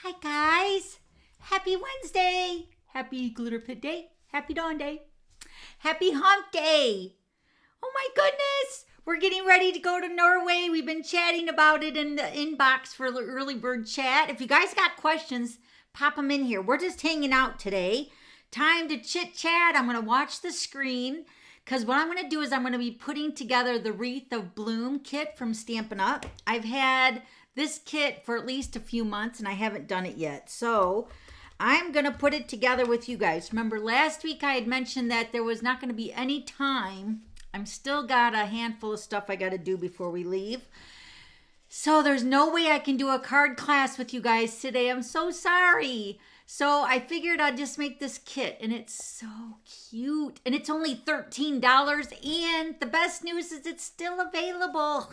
Hi guys, happy Wednesday, happy glitter pit day, happy dawn day, happy hump day. Oh my goodness, we're getting ready to go to Norway. We've been chatting about it in the inbox for the early bird chat. If you guys got questions, pop them in here. We're just hanging out today. Time to chit chat. I'm going to watch the screen because what I'm going to do is I'm going to be putting together the Wreath of Bloom kit from Stampin' Up. I've had this kit for at least a few months and I haven't done it yet. So I'm going to put it together with you guys. Remember last week I had mentioned that there was not going to be any time. I'm still got a handful of stuff I got to do before we leave. So there's no way I can do a card class with you guys today. I'm so sorry. So I figured I'd just make this kit and it's so cute. And it's only $13 and the best news is it's still available.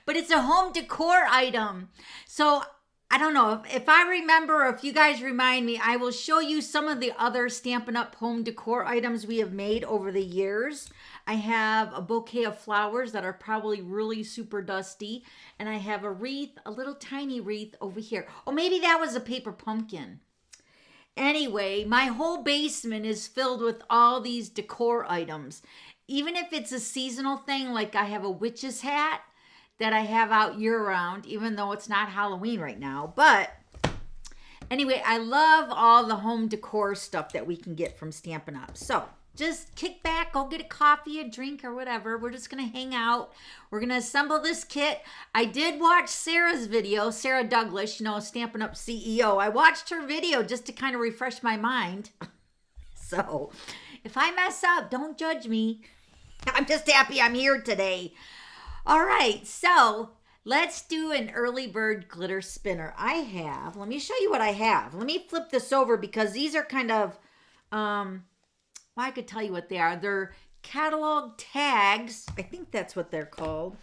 But it's a home decor item. So I don't know if I remember or if you guys remind me, I will show you some of the other Stampin' Up! Home decor items we have made over the years. I have a bouquet of flowers that are probably really super dusty. And I have a wreath, a little tiny wreath over here. Oh, maybe that was a paper pumpkin. Anyway, my whole basement is filled with all these decor items. Even if it's a seasonal thing, like I have a witch's hat that I have out year-round, even though it's not Halloween right now. But anyway, I love all the home decor stuff that we can get from Stampin' Up. So just kick back, go get a coffee, a drink, or whatever. We're just going to hang out. We're going to assemble this kit. I did watch Sarah's video, Sarah Douglas, you know, Stampin' Up! CEO. I watched her video just to kind of refresh my mind. So if I mess up, don't judge me. I'm just happy I'm here today. All right, so let's do an early bird glitter spinner. Let me show you what I have. Let me flip this over because these are kind of, well, I could tell you what they are. They're catalog tags. I think that's what they're called.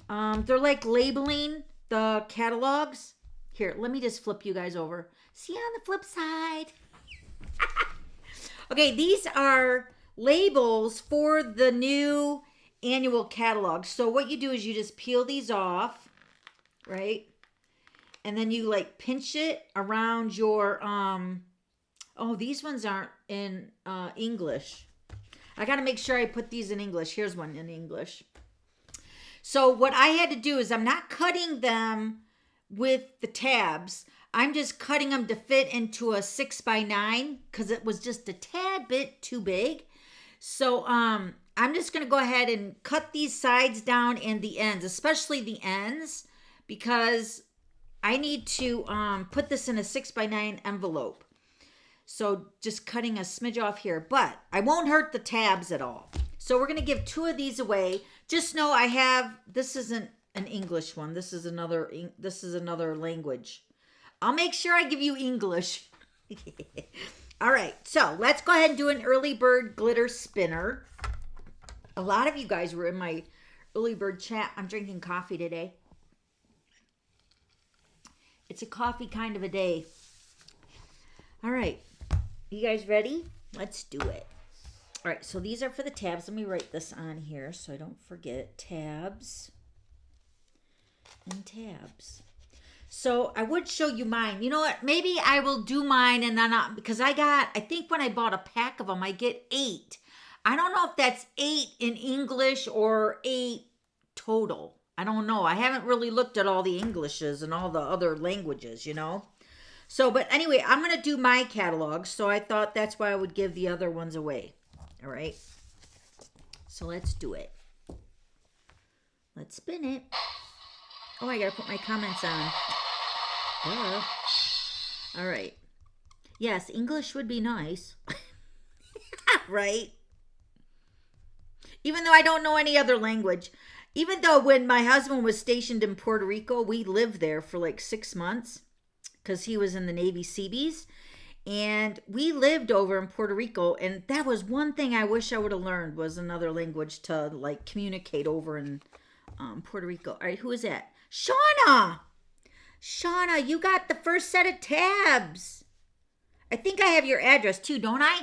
They're like labeling the catalogs. Here, let me just flip you guys over. See you on the flip side. Okay, these are labels for the new annual catalog. So what you do is you just peel these off, right? And then you like pinch it around your, oh, these ones aren't in English. I got to make sure I put these in English. Here's one in English. So what I had to do is I'm not cutting them with the tabs. I'm just cutting them to fit into a 6x9 because it was just a tad bit too big. So, I'm just going to go ahead and cut these sides down and the ends, especially the ends, because I need to put this in a 6x9 envelope. So just cutting a smidge off here, but I won't hurt the tabs at all. So we're going to give 2 of these away. Just know I have, this isn't an English one. This is another language. I'll make sure I give you English. All right, so let's go ahead and do an early bird glitter spinner. A lot of you guys were in my early bird chat. I'm drinking coffee today. It's a coffee kind of a day. All right. You guys ready? Let's do it. All right. So these are for the tabs. Let me write this on here so I don't forget. Tabs and tabs. So I would show you mine. You know what? Maybe I will do mine and then because I think when I bought a pack of them, I get 8. I don't know if that's 8 in English or 8 total. I don't know. I haven't really looked at all the Englishes and all the other languages, you know. So, but anyway, I'm going to do my catalog. So I thought that's why I would give the other ones away. All right. So let's do it. Let's spin it. Oh, I got to put my comments on. All right. Yes, English would be nice. Right? Even though I don't know any other language. Even though when my husband was stationed in Puerto Rico, we lived there for like 6 months because he was in the Navy Seabees. And we lived over in Puerto Rico. And that was one thing I wish I would have learned was another language to like communicate over in Puerto Rico. All right, who is that? Shauna! Shauna, you got the first set of tabs. I think I have your address too, don't I?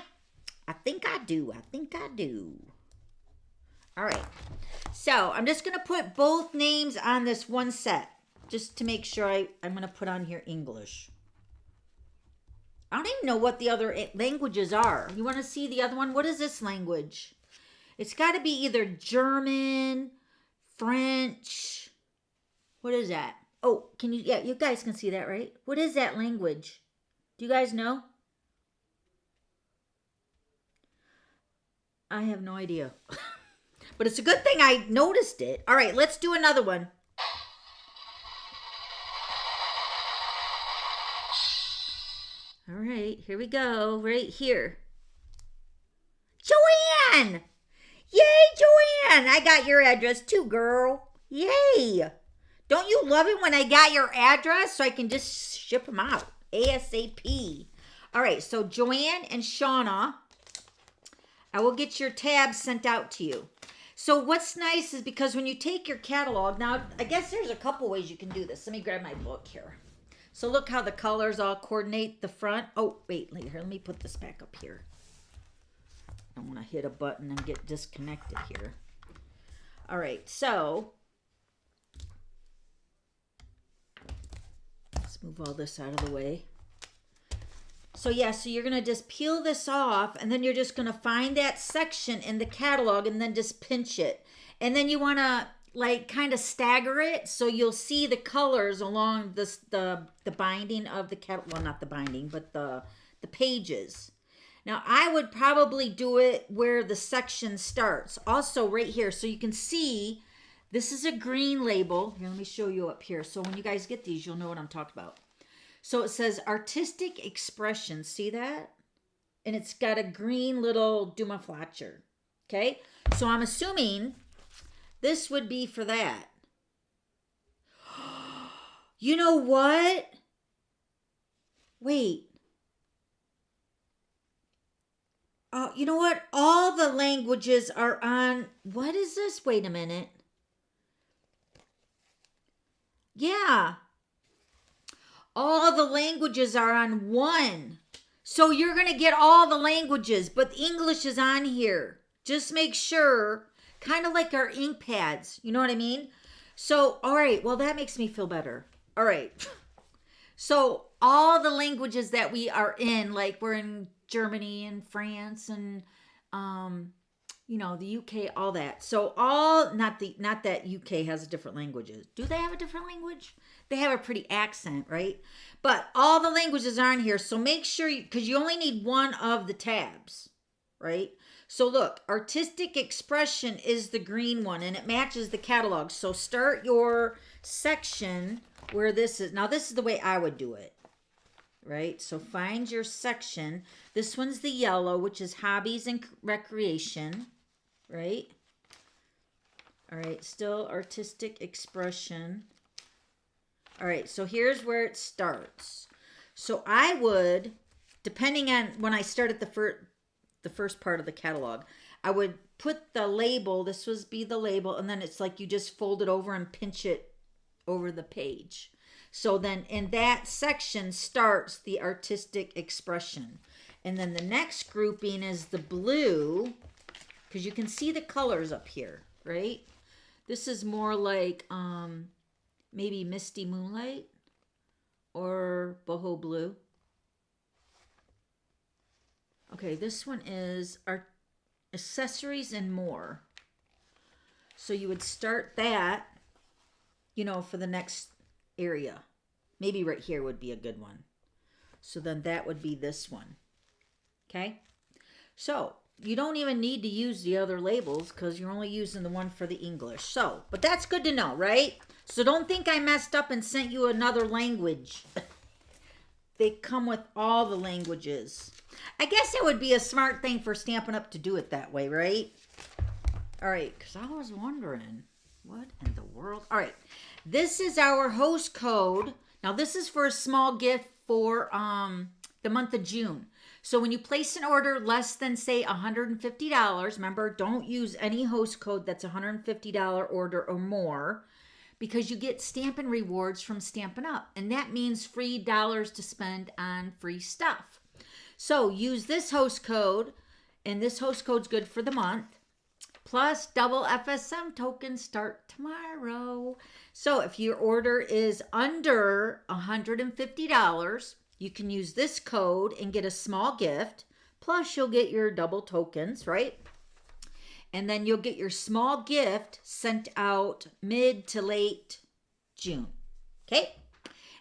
I think I do. All right. So I'm just going to put both names on this one set. just to make sure I'm going to put on here English. I don't even know what the other languages are. You want to see the other one? What is this language? It's got to be either German, French. What is that? Oh, can you, yeah, you guys can see that, right? What is that language? Do you guys know? I have no idea. But it's a good thing I noticed it. All right, let's do another one. All right, here we go, right here. Joanne! Yay, Joanne! I got your address too, girl. Yay! Don't you love it when I got your address so I can just ship them out ASAP? All right, so Joanne and Shauna, I will get your tabs sent out to you. So what's nice is because when you take your catalog, now I guess there's a couple ways you can do this. Let me grab my book here. So look how the colors all coordinate the front. Oh, wait, here, let me put this back up here. I don't want to hit a button and get disconnected here. All right, so let's move all this out of the way. So yeah, so you're going to just peel this off, and then you're just going to find that section in the catalog and then just pinch it. And then you want to like kind of stagger it so you'll see the colors along this the binding of the catalog. Well, not the binding, but the pages. Now, I would probably do it where the section starts. Also right here, so you can see this is a green label. Here, let me show you up here. So when you guys get these, you'll know what I'm talking about. So it says artistic expression. See that? And it's got a green little Dumaflatcher. Okay? So I'm assuming this would be for that. You know what? Wait. You know what? All the languages are on. What is this? Wait a minute. Yeah. All the languages are on one. So you're going to get all the languages, but English is on here. Just make sure, kind of like our ink pads. You know what I mean? So, all right. Well, that makes me feel better. All right. So all the languages that we are in, like we're in Germany and France and, you know, the UK, all that. So all, not that UK has different languages. Do they have a different language? They have a pretty accent, right? But all the languages are on here. So make sure because you only need one of the tabs, right? So look, artistic expression is the green one and it matches the catalog. So start your section where this is. Now this is the way I would do it, right? So find your section. This one's the yellow, which is hobbies and recreation, right? All right, still artistic expression. All right, so here's where it starts. So I would, depending on when I started the first part of the catalog, I would put the label, this would be the label, and then it's like you just fold it over and pinch it over the page. So then in that section starts the artistic expression. And then the next grouping is the blue, because you can see the colors up here, right? This is more like maybe Misty Moonlight or Boho Blue. Okay, this one is our accessories and more. So you would start that, you know, for the next area. Maybe right here would be a good one. So then that would be this one. Okay? So you don't even need to use the other labels because you're only using the one for the English. So, but that's good to know, right? So don't think I messed up and sent you another language. They come with all the languages. I guess it would be a smart thing for Stampin' Up to do it that way, right? All right, because I was wondering, what in the world? All right, this is our host code. Now, this is for a small gift for the month of June. So when you place an order less than, say, $150, remember, don't use any host code that's $150 order or more, because you get Stampin' Rewards from Stampin' Up. And that means free dollars to spend on free stuff. So use this host code, and this host code's good for the month. plus double FSM tokens start tomorrow. So if your order is under $150, you can use this code and get a small gift. Plus you'll get your double tokens, right? And then you'll get your small gift sent out mid to late June. Okay?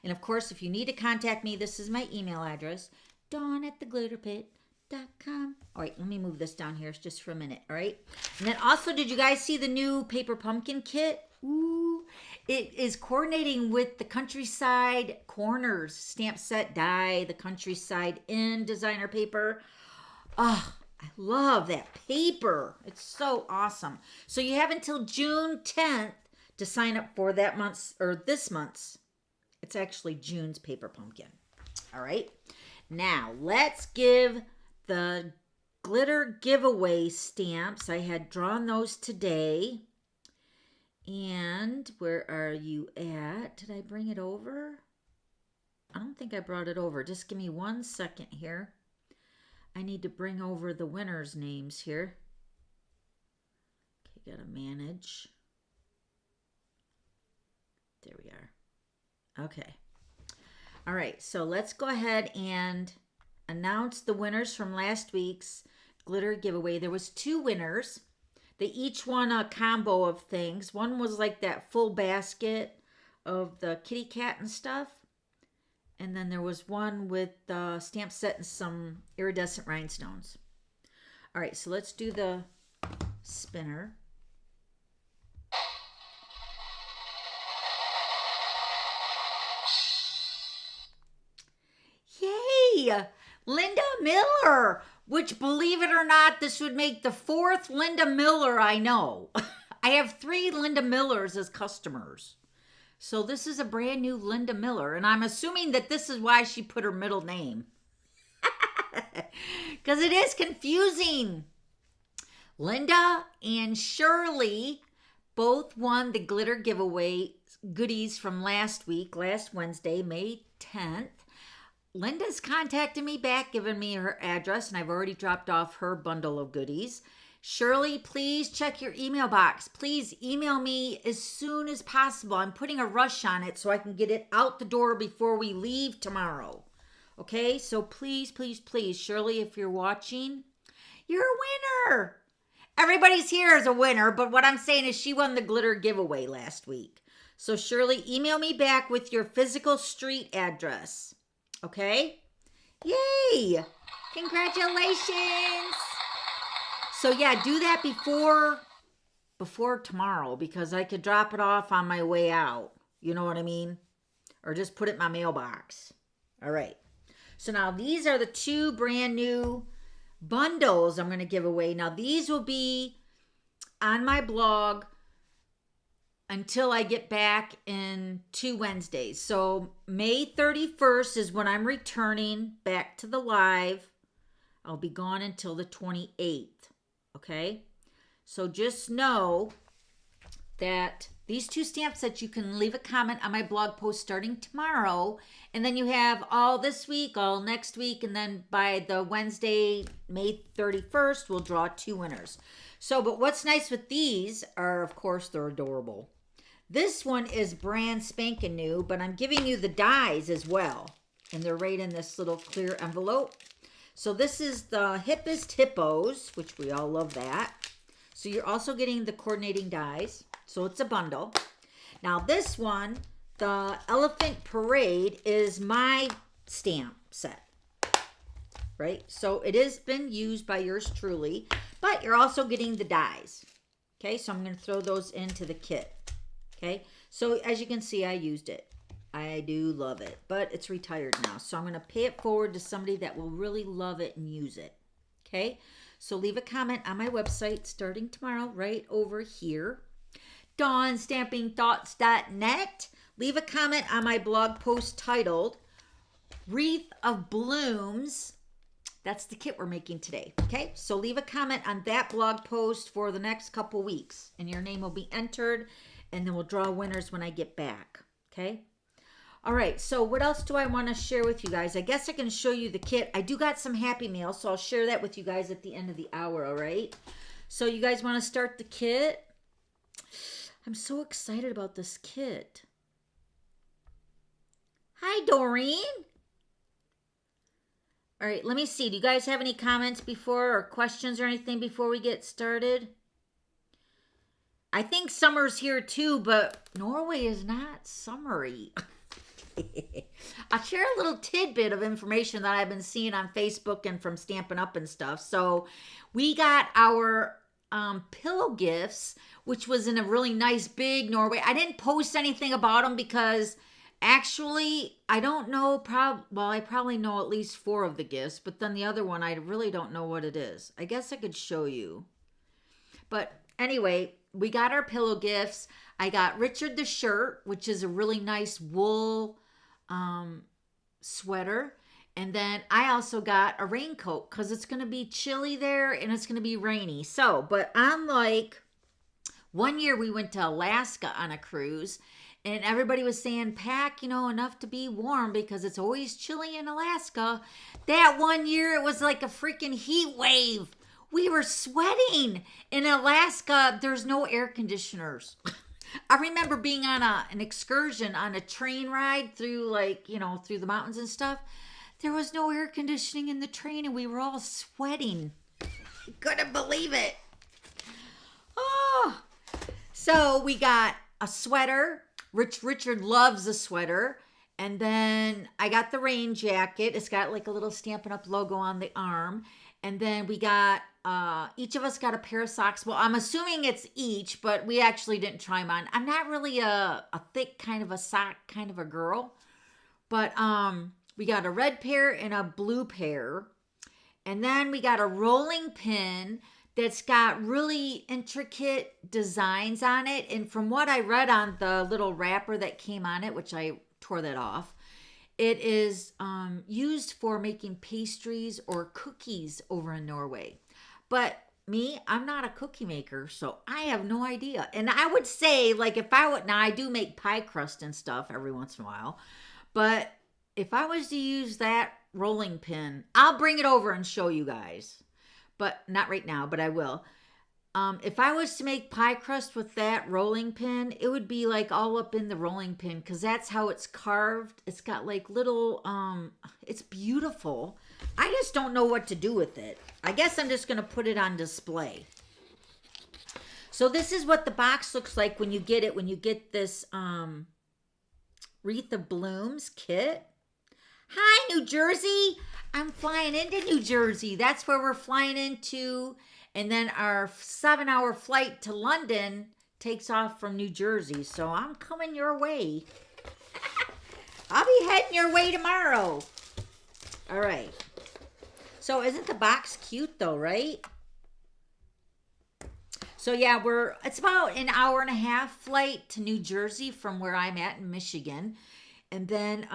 And of course, if you need to contact me, this is my email address, dawn@theglitterpit.com. All right, let me move this down here just for a minute, all right? And then also, did you guys see the new paper pumpkin kit? Ooh, it is coordinating with the Countryside Corners stamp set die, the Countryside Inn designer paper. Oh, I love that paper. It's so awesome. So you have until June 10th to sign up for that month's, or this month's. It's actually June's paper pumpkin. All right. Now, let's give the glitter giveaway stamps. I had drawn those today. And where are you at? Did I bring it over? I don't think I brought it over. Just give me 1 second here. I need to bring over the winners' names here. Okay, gotta manage. There we are. Okay. All right, so let's go ahead and announce the winners from last week's glitter giveaway. There was 2 winners. They each won a combo of things. One was like that full basket of the kitty cat and stuff. And then there was one with the stamp set and some iridescent rhinestones. All right, so let's do the spinner. Yay! Linda Miller, which, believe it or not, this would make the 4th Linda Miller I know. I have 3 Linda Millers as customers. So this is a brand new Linda Miller, and I'm assuming that this is why she put her middle name. Because it is confusing. Linda and Shirley both won the glitter giveaway goodies from last week, last Wednesday, May 10th. Linda's contacted me back, given me her address, and I've already dropped off her bundle of goodies. Shirley, please check your email box. Please email me as soon as possible. I'm putting a rush on it so I can get it out the door before we leave tomorrow. Okay, so please, please, please, Shirley, if you're watching, you're a winner. Everybody's here is a winner, but what I'm saying is she won the glitter giveaway last week. So Shirley, email me back with your physical street address. Okay? Yay! Congratulations! So yeah, do that before tomorrow, because I could drop it off on my way out. You know what I mean? Or just put it in my mailbox. All right. So now these are the 2 brand new bundles I'm going to give away. Now these will be on my blog until I get back in 2 Wednesdays. So May 31st is when I'm returning back to the live. I'll be gone until the 28th. Okay, so just know that these 2 stamp sets, you can leave a comment on my blog post starting tomorrow, and then you have all this week, all next week, and then by the Wednesday, May 31st, we'll draw 2 winners. So, but what's nice with these are, of course, they're adorable. This one is brand spanking new, but I'm giving you the dies as well, and they're right in this little clear envelope. So this is the Hippest Hippos, which we all love that. So you're also getting the coordinating dies. So it's a bundle. Now this one, the Elephant Parade, is my stamp set. Right? So it has been used by yours truly, but you're also getting the dies. Okay, so I'm going to throw those into the kit. Okay, so as you can see, I used it. I do love it, but it's retired now. So I'm going to pay it forward to somebody that will really love it and use it. Okay, so leave a comment on my website starting tomorrow right over here. DawnStampingThoughts.net. Leave a comment on my blog post titled Wreath of Blooms. That's the kit we're making today. Okay, so leave a comment on that blog post for the next couple weeks, and your name will be entered, and then we'll draw winners when I get back. Okay. All right, so what else do I want to share with you guys? I guess I can show you the kit. I do got some Happy Mail, so I'll share that with you guys at the end of the hour, all right? So you guys want to start the kit? I'm so excited about this kit. Hi, Doreen. All right, let me see. Do you guys have any comments before or questions or anything before we get started? I think summer's here too, but Norway is not summery. I'll share a little tidbit of information that I've been seeing on Facebook and from Stampin' Up and stuff. So we got our pillow gifts, which was in a really nice big Norway. I didn't post anything about them because actually I don't know. Well, I probably know at least 4 of the gifts, but then the other one I really don't know what it is. I guess I could show you. But anyway, we got our pillow gifts. I got Richard the shirt, which is a really nice wool sweater. And then I also got a raincoat because it's going to be chilly there and it's going to be rainy. So, but unlike one year we went to Alaska on a cruise and everybody was saying pack, enough to be warm because it's always chilly in Alaska. That one year it was like a freaking heat wave. We were sweating. In Alaska, there's no air conditioners. I remember being on an excursion on a train ride through through the mountains and stuff. There was no air conditioning in the train and we were all sweating. Couldn't believe it. Oh. So we got a sweater. Richard loves a sweater. And then I got the rain jacket. It's got like a little Stampin' Up logo on the arm. And then we got, each of us got a pair of socks. Well, I'm assuming it's each, but we actually didn't try them on. I'm not really a thick kind of a sock kind of a girl. But we got a red pair and a blue pair. And then we got a rolling pin that's got really intricate designs on it. And from what I read on the little wrapper that came on it, which I tore that off, it is used for making pastries or cookies over in Norway. But me, I'm not a cookie maker, so I have no idea. And I would say, like, now I do make pie crust and stuff every once in a while. But if I was to use that rolling pin, I'll bring it over and show you guys. But not right now, but I will. If I was to make pie crust with that rolling pin, it would be like all up in the rolling pin because that's how it's carved. It's got like little, it's beautiful. I just don't know what to do with it. I guess I'm just going to put it on display. So this is what the box looks like when you get it, when you get this Wreath of Blooms Kit. Hi, New Jersey. I'm flying into New Jersey. That's where we're flying into. And then our 7-hour flight to London takes off from New Jersey. So I'm coming your way. I'll be heading your way tomorrow. All right. So isn't the box cute though, right? So yeah, it's about an hour and a half flight to New Jersey from where I'm at in Michigan. And then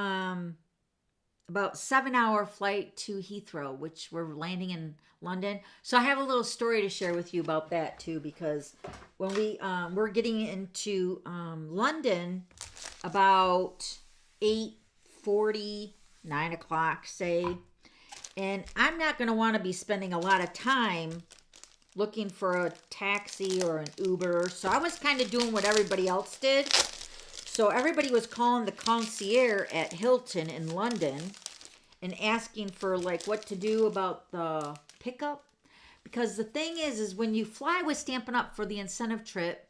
about 7-hour flight to Heathrow, which we're landing in London. So I have a little story to share with you about that too, because when we're getting into London about 8:40, 9 o'clock, say, and I'm not going to want to be spending a lot of time looking for a taxi or an Uber. So I was kind of doing what everybody else did. So everybody was calling the concierge at Hilton in London and asking for like what to do about the pickup. Because the thing is when you fly with Stampin' Up for the incentive trip,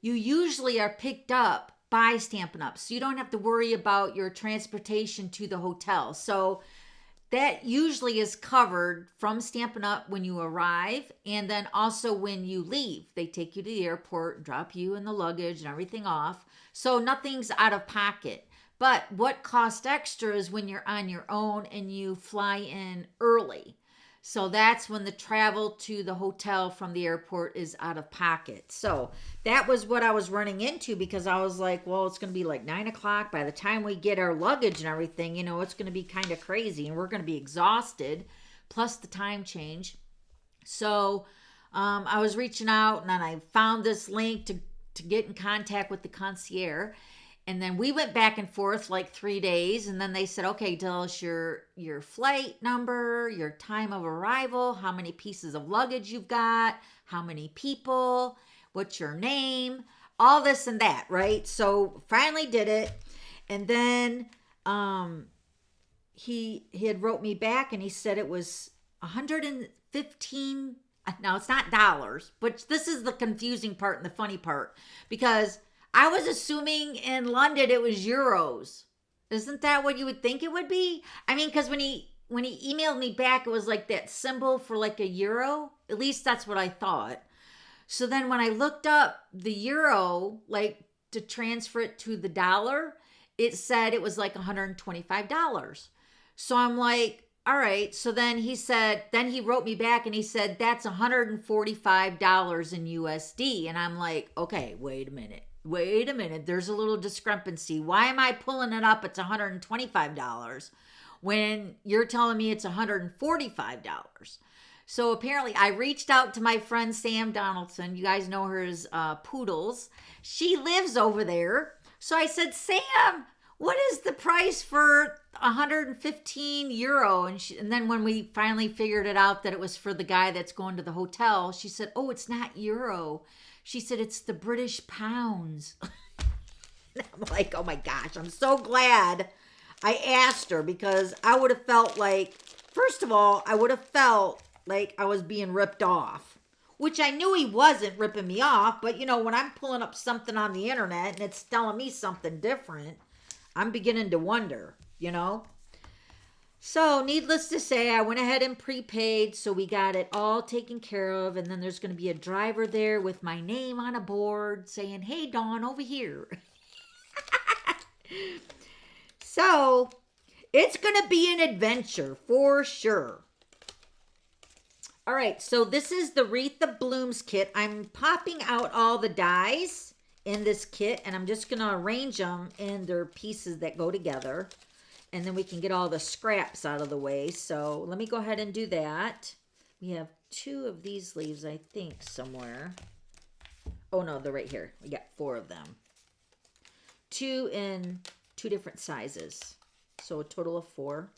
you usually are picked up by Stampin' Up. So you don't have to worry about your transportation to the hotel. So that usually is covered from Stampin' Up when you arrive and then also when you leave. They take you to the airport, drop you and the luggage and everything off. So nothing's out of pocket. But what costs extra is when you're on your own and you fly in early. So that's when the travel to the hotel from the airport is out of pocket. So that was what I was running into because I was like, well, it's going to be like 9 o'clock. By the time we get our luggage and everything, it's going to be kind of crazy and we're going to be exhausted, plus the time change. So I was reaching out and then I found this link to get in contact with the concierge. And then we went back and forth like 3 days. And then they said, okay, tell us your flight number, your time of arrival, how many pieces of luggage you've got, how many people, what's your name, all this and that, right? So finally did it. And then he had wrote me back and he said it was 115. Now it's not dollars, but this is the confusing part and the funny part, because I was assuming in London it was euros. Isn't that what you would think it would be? I mean, because when he emailed me back, it was like that symbol for like a euro. At least that's what I thought. So then when I looked up the euro, like to transfer it to the dollar, it said it was like $125. So I'm like, all right. So then he wrote me back and he said, that's $145 in USD. And I'm like, okay, wait a minute. There's a little discrepancy. Why am I pulling it up? It's $125 when you're telling me it's $145. So apparently I reached out to my friend Sam Donaldson. You guys know her as Poodles. She lives over there. So I said, Sam, what is the price for 115 euro? And then when we finally figured it out that it was for the guy that's going to the hotel, she said, oh, it's not euro. She said, it's the British pounds. I'm like, oh my gosh, I'm so glad I asked her, because I would have felt like, first of all, I would have felt like I was being ripped off, which I knew he wasn't ripping me off. But, you know, when I'm pulling up something on the internet and it's telling me something different, I'm beginning to wonder, you know. So needless to say, I went ahead and prepaid. So we got it all taken care of. And then there's going to be a driver there with my name on a board saying, hey, Dawn, over here. So it's going to be an adventure for sure. All right, so this is the Wreath of Blooms kit. I'm popping out all the dies in this kit, and I'm just going to arrange them in their pieces that go together. And then we can get all the scraps out of the way. So let me go ahead and do that. We have 2 of these leaves, I think, somewhere. Oh, no, they're right here. We got 4 of them. 2 in 2 different sizes. So a total of 4.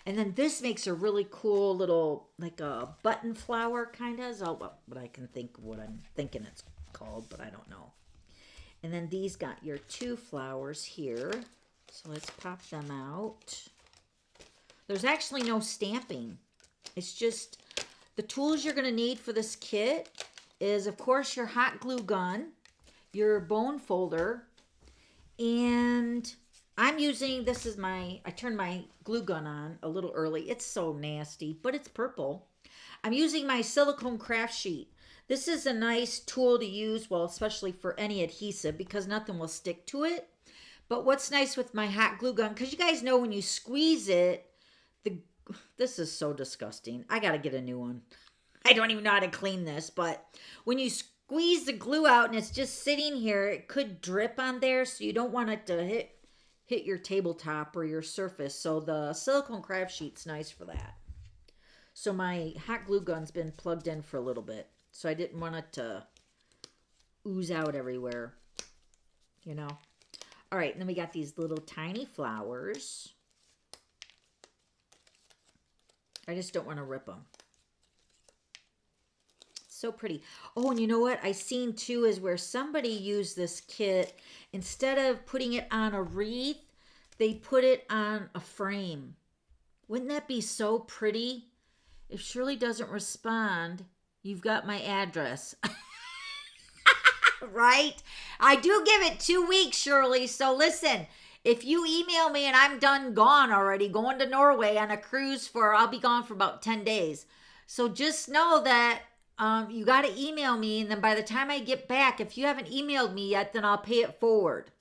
And then this makes a really cool little, like a button flower kind of. But I can think of what I'm thinking it's called, but I don't know. And then these got your 2 flowers here. So let's pop them out. There's actually no stamping. It's just the tools you're going to need for this kit is, of course, your hot glue gun, your bone folder, and I'm using, I turned my glue gun on a little early. It's so nasty, but it's purple. I'm using my Silicone Craft Sheet. This is a nice tool to use, well, especially for any adhesive, because nothing will stick to it. But what's nice with my hot glue gun, because you guys know when you squeeze it, this is so disgusting. I got to get a new one. I don't even know how to clean this, but when you squeeze the glue out and it's just sitting here, it could drip on there, so you don't want it to hit your tabletop or your surface. So the Silicone Craft Sheet's nice for that. So my hot glue gun's been plugged in for a little bit, so I didn't want it to ooze out everywhere, you know. All right, and then we got these little tiny flowers. I just don't want to rip them. So pretty. Oh, and you know what I seen too is where somebody used this kit, instead of putting it on a wreath, they put it on a frame. Wouldn't that be so pretty? If Shirley doesn't respond, you've got my address. Right? I do give it 2 weeks, Shirley. So listen, if you email me and I'm gone already, going to Norway on a cruise I'll be gone for about 10 days. So just know that you got to email me. And then by the time I get back, if you haven't emailed me yet, then I'll pay it forward.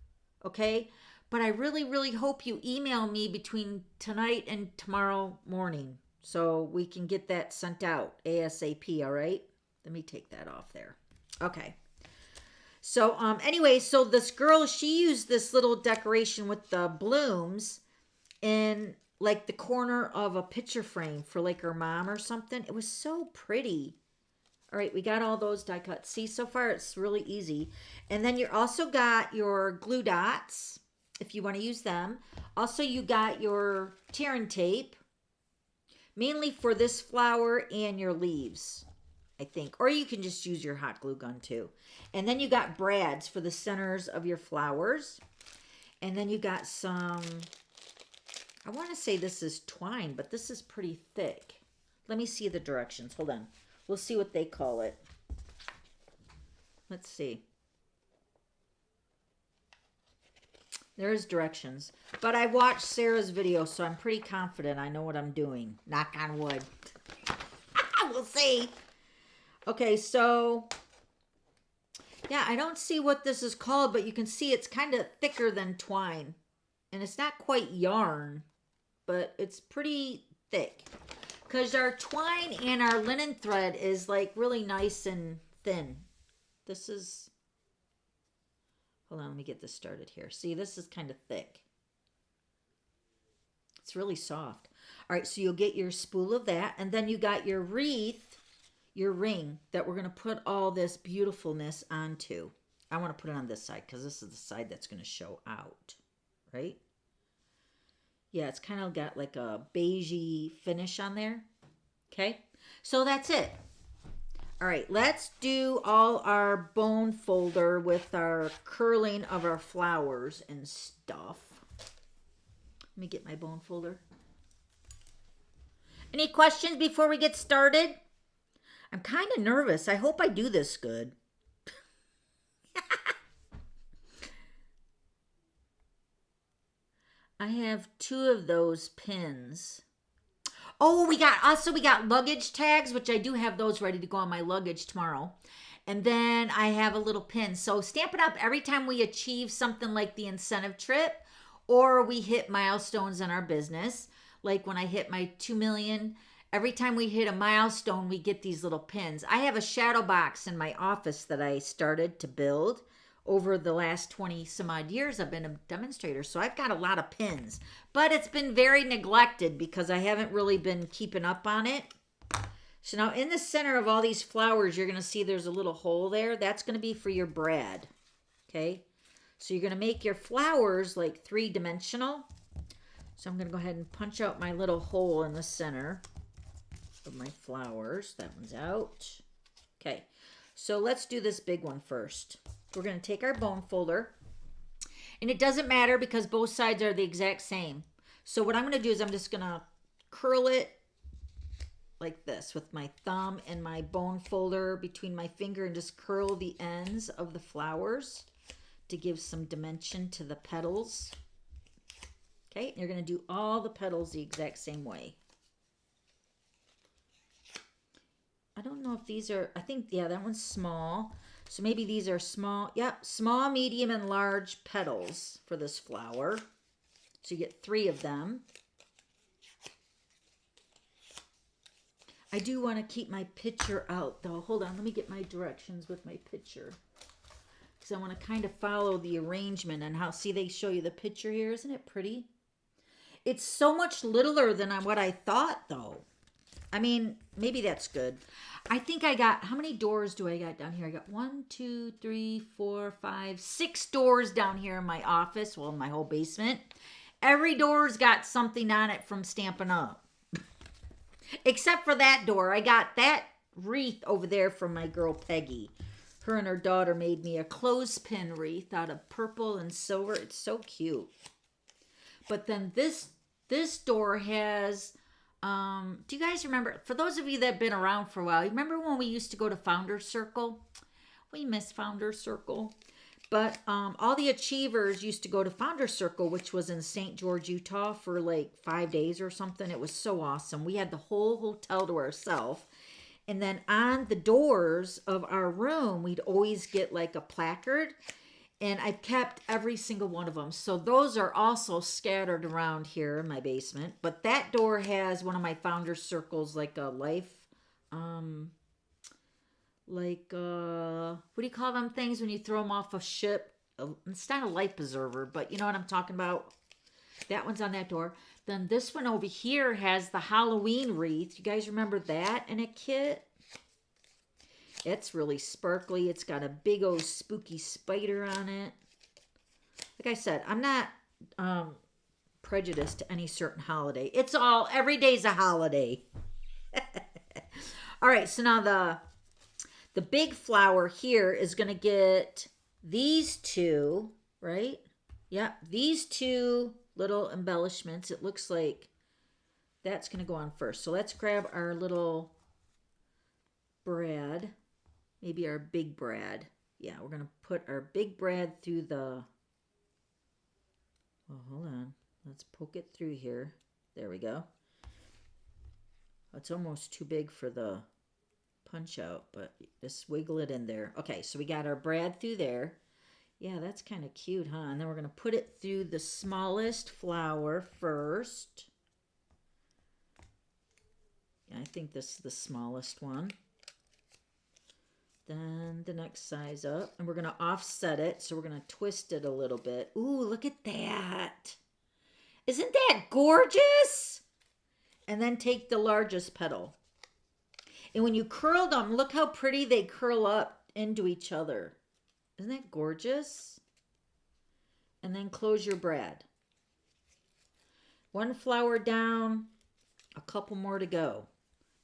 Okay? But I really, really hope you email me between tonight and tomorrow morning, so we can get that sent out ASAP, all right? Let me take that off there. Okay. So anyway, so this girl, she used this little decoration with the blooms in like the corner of a picture frame for like her mom or something. It was so pretty. All right, we got all those die cuts. See, so far it's really easy. And then you also got your glue dots. if you want to use them. Also, you got your tearing tape, mainly for this flower and your leaves, I think. Or you can just use your hot glue gun too. And then you got brads for the centers of your flowers. And then you got some, I want to say this is twine, but this is pretty thick. Let me see the directions. Hold on. We'll see what they call it. Let's see. There's directions. But I watched Sarah's video, so I'm pretty confident I know what I'm doing. Knock on wood. We'll see. Okay, so yeah, I don't see what this is called, but you can see it's kind of thicker than twine. And it's not quite yarn, but it's pretty thick. Because our twine and our linen thread is like really nice and thin. This is, hold on, let me get this started here. See, this is kind of thick. It's really soft. All right, so you'll get your spool of that. And then you got your wreath, your ring, that we're going to put all this beautifulness onto. I want to put it on this side because this is the side that's going to show out, right? Yeah, it's kind of got like a beigey finish on there. Okay, so that's it. All right, let's do all our bone folder with our curling of our flowers and stuff. Let me get my bone folder. Any questions before we get started? I'm kind of nervous. I hope I do this good. I have 2 of those pins. Oh, we got luggage tags, which I do have those ready to go on my luggage tomorrow. And then I have a little pin. So Stampin' Up, every time we achieve something like the incentive trip or we hit milestones in our business, like when I hit my 2 million, every time we hit a milestone, we get these little pins. I have a shadow box in my office that I started to build over the last 20 some odd years. I've been a demonstrator, so I've got a lot of pins, but it's been very neglected because I haven't really been keeping up on it. So now in the center of all these flowers, you're going to see there's a little hole there. That's going to be for your brad. Okay. So you're going to make your flowers like 3-dimensional. So I'm going to go ahead and punch out my little hole in the center of my flowers. That one's out. Okay. So let's do this big one first. We're going to take our bone folder, and it doesn't matter because both sides are the exact same. So what I'm going to do is I'm just going to curl it like this with my thumb and my bone folder between my finger and just curl the ends of the flowers to give some dimension to the petals. Okay, and you're going to do all the petals the exact same way. I don't know if these are, I think, yeah, that one's small. So maybe these are small, yep, small, medium, and large petals for this flower. So you get 3 of them. I do want to keep my picture out, though. Hold on, let me get my directions with my picture. Because I want to kind of follow the arrangement and how, see, they show you the picture here. Isn't it pretty? It's so much littler than what I thought, though. I mean, maybe that's good. I think I got, how many doors do I got down here? I got 1, 2, 3, 4, 5, 6 doors down here in my office. Well, in my whole basement. Every door's got something on it from Stampin' Up. Except for that door. I got that wreath over there from my girl Peggy. Her and her daughter made me a clothespin wreath out of purple and silver. It's so cute. But then this door has... do you guys remember, for those of you that have been around for a while, you remember when we used to go to Founder's Circle? We miss Founder's Circle. But all the achievers used to go to Founder's Circle, which was in St. George, Utah for like 5 days or something. It was so awesome. We had the whole hotel to ourselves. And then on the doors of our room, we'd always get like a placard. And I've kept every single one of them. So those are also scattered around here in my basement. But that door has one of my Founder's Circles, like a life, what do you call them things when you throw them off a ship? It's not a life preserver, but you know what I'm talking about. That one's on that door. Then this one over here has the Halloween wreath. You guys remember that in a kit? It's really sparkly. It's got a big old spooky spider on it. Like I said, I'm not prejudice to any certain holiday. It's all, every day's a holiday. All right, so now the big flower here is going to get these two, right? Yeah, these two little embellishments. It looks like that's going to go on first. So let's grab our little brad, maybe our big brad. Yeah, we're going to put our big brad through the, oh, hold on. Let's poke it through here. There we go. It's almost too big for the punch out, but just wiggle it in there. Okay, so we got our brad through there. Yeah, that's kind of cute, huh? And then we're going to put it through the smallest flower first. Yeah, I think this is the smallest one. Then the next size up, and we're going to offset it, so we're going to twist it a little bit. Ooh, look at that. Isn't that gorgeous? And then take the largest petal. And when you curl them, look how pretty they curl up into each other. Isn't that gorgeous? And then close your brad. One flower down, a couple more to go.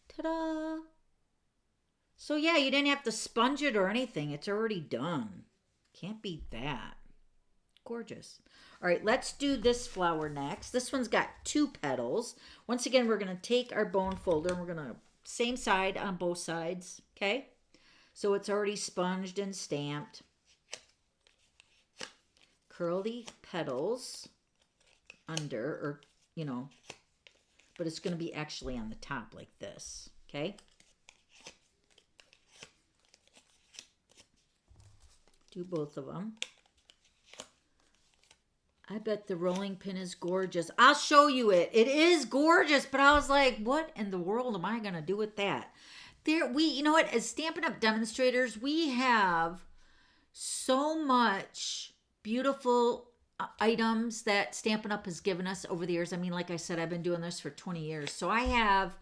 Ta-da! So yeah, you didn't have to sponge it or anything. It's already done. Can't beat that. Gorgeous. All right, let's do this flower next. This one's got 2 petals. Once again, we're going to take our bone folder and we're going to same side on both sides, okay? So it's already sponged and stamped. Curl the petals under, or, you know, but it's going to be actually on the top like this, okay? Do both of them. I bet the rolling pin is gorgeous. I'll show you it. It is gorgeous, but I was like, what in the world am I going to do with that? You know what, as Stampin' Up! Demonstrators, we have so much beautiful items that Stampin' Up! Has given us over the years. I mean, like I said, I've been doing this for 20 years. So I have,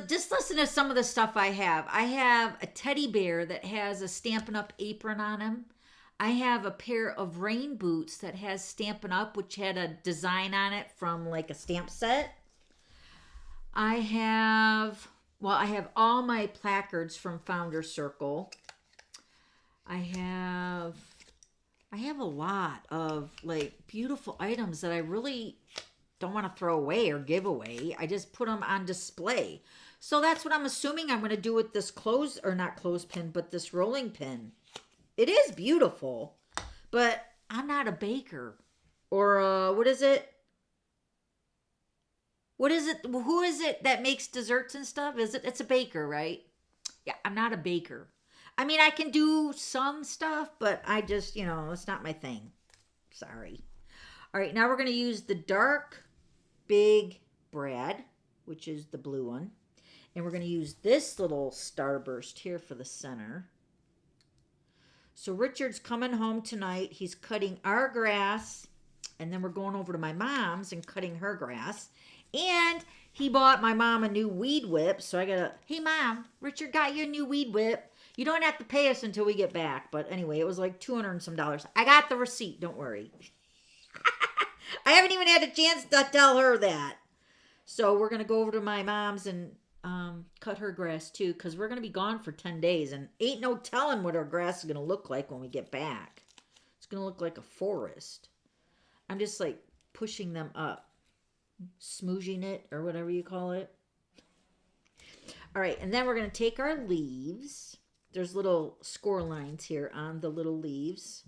just listen to some of the stuff I have. I have a teddy bear that has a Stampin' Up! Apron on him. I have a pair of rain boots that has Stampin' Up!, which had a design on it from like a stamp set. I have all my placards from Founder Circle. I have a lot of like beautiful items that I really don't want to throw away or give away. I just put them on display. So that's what I'm assuming I'm going to do with this not clothespin, but this rolling pin. It is beautiful, but I'm not a baker. Or what is it? What is it? Who is it that makes desserts and stuff? It's a baker, right? Yeah, I'm not a baker. I mean, I can do some stuff, but I just, it's not my thing. Sorry. All right, now we're going to use the dark big brad, which is the blue one. And we're going to use this little starburst here for the center. So Richard's coming home tonight. He's cutting our grass. And then we're going over to my mom's and cutting her grass. And he bought my mom a new weed whip. So I got to, hey, Mom, Richard got you a new weed whip. You don't have to pay us until we get back. But anyway, it was like $200 and some. I got the receipt. Don't worry. I haven't even had a chance to tell her that. So we're going to go over to my mom's and cut her grass too, because we're going to be gone for 10 days. And ain't no telling what our grass is going to look like when we get back. It's going to look like a forest. I'm just like pushing them up. Smooshing it, or whatever you call it. All right, and then we're going to take our leaves. There's little score lines here on the little leaves.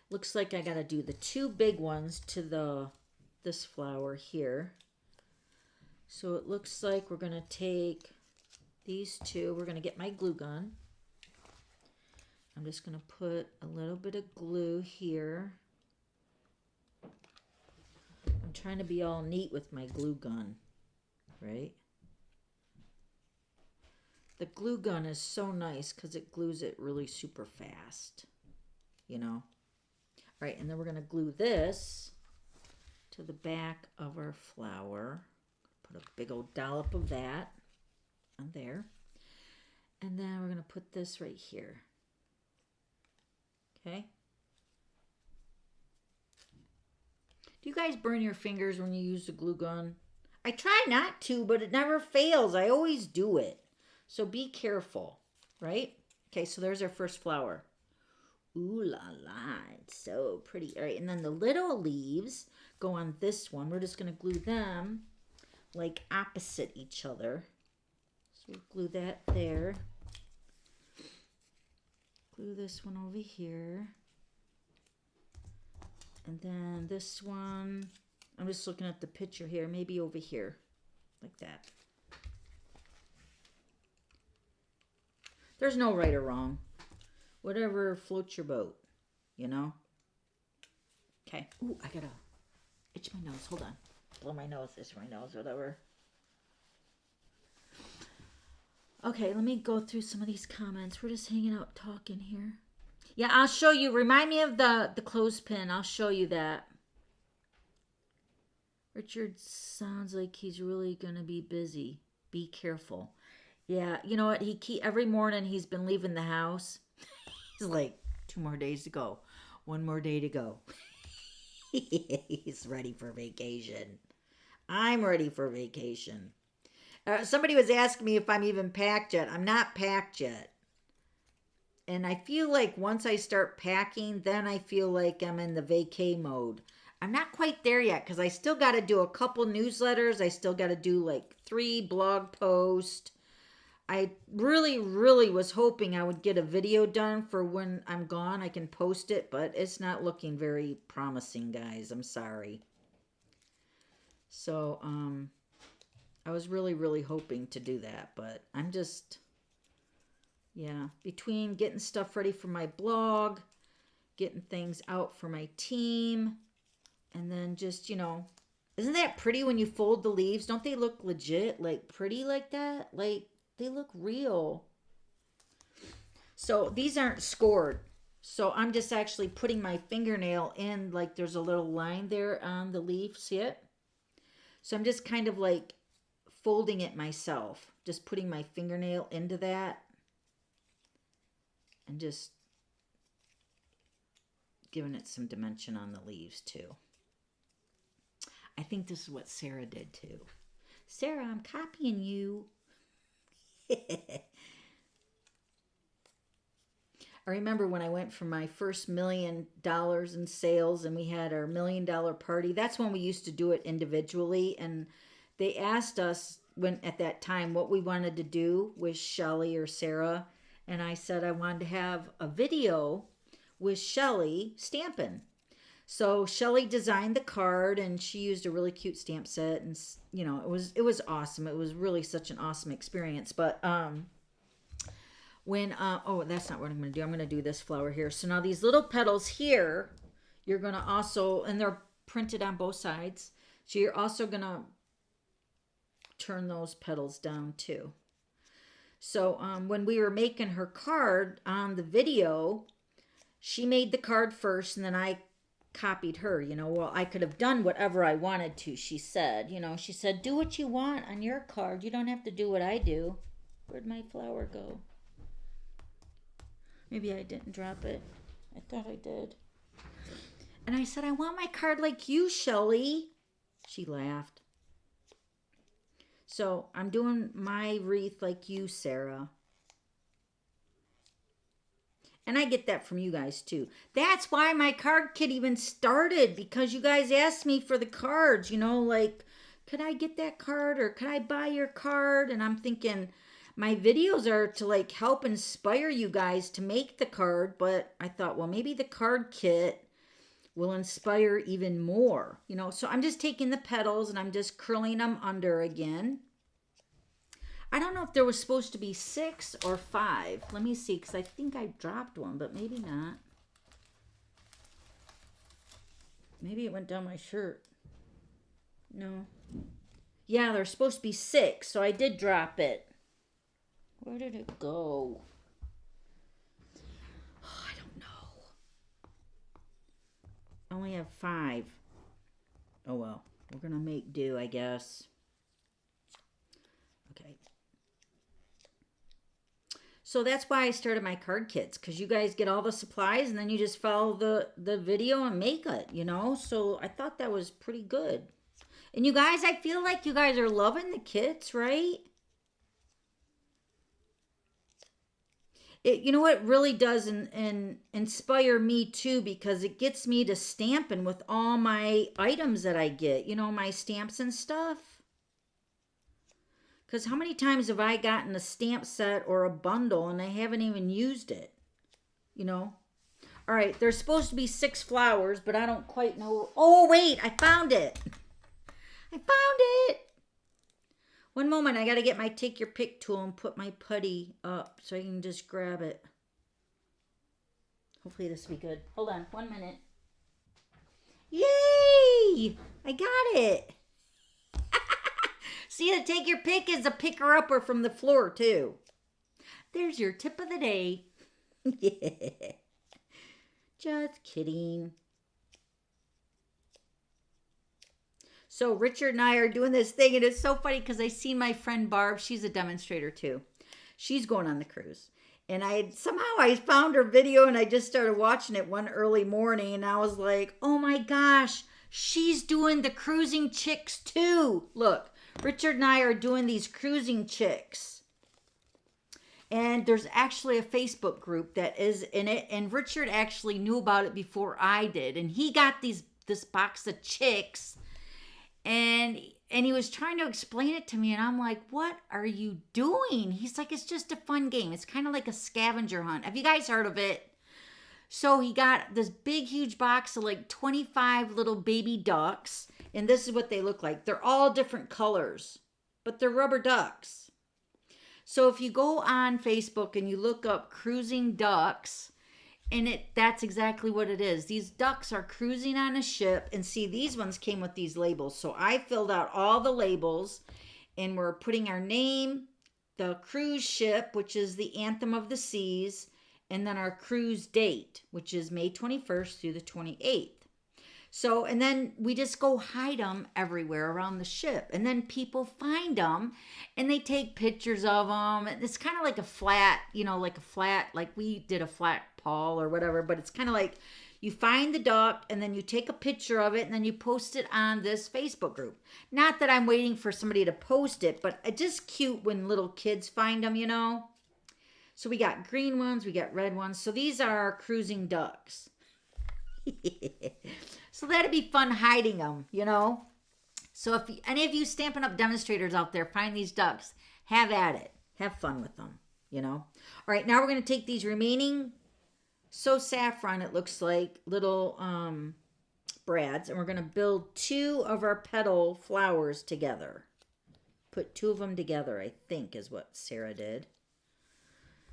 Looks like I got to do the 2 big ones to this flower here. So it looks like we're going to take these 2. We're going to get my glue gun. I'm just going to put a little bit of glue here. I'm trying to be all neat with my glue gun, right? The glue gun is so nice because it glues it really super fast, All right, and then we're going to glue this to the back of our flower. Put a big old dollop of that on there. And then we're going to put this right here. Okay? Do you guys burn your fingers when you use the glue gun? I try not to, but it never fails. I always do it. So be careful, right? Okay, so there's our first flower. Ooh la la, it's so pretty. All right, and then the little leaves go on this one. We're just going to glue them like opposite each other. So we'll glue that there. Glue this one over here. And then this one, I'm just looking at the picture here, maybe over here, like that. There's no right or wrong. Whatever floats your boat, you know? Okay. Ooh, I gotta itch my nose. Hold on. Blow my nose, itch my nose, whatever. Okay, let me go through some of these comments. We're just hanging out talking here. Yeah, I'll show you. Remind me of the clothespin. I'll show you that. Richard sounds like he's really going to be busy. Be careful. Yeah, you know what? Every morning he's been leaving the house. He's like, 2 more days to go. 1 more day to go. He's ready for vacation. I'm ready for vacation. Somebody was asking me if I'm even packed yet. I'm not packed yet. And I feel like once I start packing, then I feel like I'm in the vacay mode. I'm not quite there yet because I still got to do a couple newsletters. I still got to do like 3 blog posts. I really, really was hoping I would get a video done for when I'm gone. I can post it, but it's not looking very promising, guys. I'm sorry. So, I was really, really hoping to do that, but I'm just... Yeah, between getting stuff ready for my blog, getting things out for my team, and then just, you know, isn't that pretty when you fold the leaves? Don't they look legit, like pretty like that? Like, they look real. So these aren't scored. So I'm just actually putting my fingernail in, like there's a little line there on the leaf, see it? So I'm just kind of like folding it myself, just putting my fingernail into that. And just giving it some dimension on the leaves too. I think this is what Sarah did too. Sarah, I'm copying you. I remember when I went for my first $1 million in sales and we had our $1 million party. That's when we used to do it individually. And they asked us at that time what we wanted to do with Shelly or Sarah. And I said I wanted to have a video with Shelly stamping. So Shelly designed the card and she used a really cute stamp set. And, you know, it was awesome. It was really such an awesome experience. But oh, that's not what I'm going to do. I'm going to do this flower here. So now these little petals here, you're going to also, and they're printed on both sides. So you're also going to turn those petals down too. So when we were making her card on the video, she made the card first and then I copied her. You know, well, I could have done whatever I wanted to, she said. You know, she said, do what you want on your card. You don't have to do what I do. Where'd my flower go? Maybe I didn't drop it. I thought I did. And I said, I want my card like you, Shelly. She laughed. So I'm doing my wreath like you, Sarah. And I get that from you guys too. That's why my card kit even started, because you guys asked me for the cards, you know, like, could I get that card or could I buy your card? And I'm thinking my videos are to like help inspire you guys to make the card. But I thought, well, maybe the card kit will inspire even more, you know. So I'm just taking the petals and I'm just curling them under again. I don't know if there was supposed to be 6 or 5. Let me see, because I think I dropped one, but maybe not. Maybe it went down my shirt. No. Yeah, there's supposed to be 6, so I did drop it. Where did it go? Oh, I don't know. I only have 5. Oh well, we're gonna make do, I guess. Okay. So that's why I started my card kits, because you guys get all the supplies and then you just follow the video and make it, you know? So I thought that was pretty good. And you guys, I feel like you guys are loving the kits, right? It, you know what, really does inspire me too, because it gets me to stamping with all my items that I get, you know, my stamps and stuff. Because how many times have I gotten a stamp set or a bundle and I haven't even used it, you know? All right, there's supposed to be 6 flowers, but I don't quite know. Oh, wait, I found it. I found it. One moment, I got to get my take your pick tool and put my putty up so I can just grab it. Hopefully this will be good. Hold on, 1 minute. Yay! I got it. See, the take your pick is a picker-upper from the floor, too. There's your tip of the day. Yeah. Just kidding. So Richard and I are doing this thing, and it's so funny because I seen my friend Barb. She's a demonstrator, too. She's going on the cruise. And somehow I found her video, and I just started watching it one early morning, and I was like, oh, my gosh, she's doing the cruising chicks, too. Look. Richard and I are doing these cruising chicks. And there's actually a Facebook group that is in it. And Richard actually knew about it before I did. And he got this box of chicks. And he was trying to explain it to me. And I'm like, what are you doing? He's like, it's just a fun game. It's kind of like a scavenger hunt. Have you guys heard of it? So he got this big, huge box of like 25 little baby ducks. And this is what they look like. They're all different colors, but they're rubber ducks. So if you go on Facebook and you look up cruising ducks, and that's exactly what it is. These ducks are cruising on a ship, and see, these ones came with these labels. So I filled out all the labels, and we're putting our name, the cruise ship, which is the Anthem of the Seas, and then our cruise date, which is May 21st through the 28th. So, and then we just go hide them everywhere around the ship. And then people find them and they take pictures of them. It's kind of like a flat, you know, like we did a flat Paul or whatever. But it's kind of like you find the duck and then you take a picture of it and then you post it on this Facebook group. Not that I'm waiting for somebody to post it, but it's just cute when little kids find them, you know. So we got green ones, we got red ones. So these are our cruising ducks. So that'd be fun hiding them, you know. So if any of you Stampin' Up! Demonstrators out there find these ducks, have at it. Have fun with them, you know. All right, now we're going to take these remaining So Saffron, it looks like, little brads, and we're going to build 2 of our petal flowers together. Put 2 of them together, I think, is what Sarah did.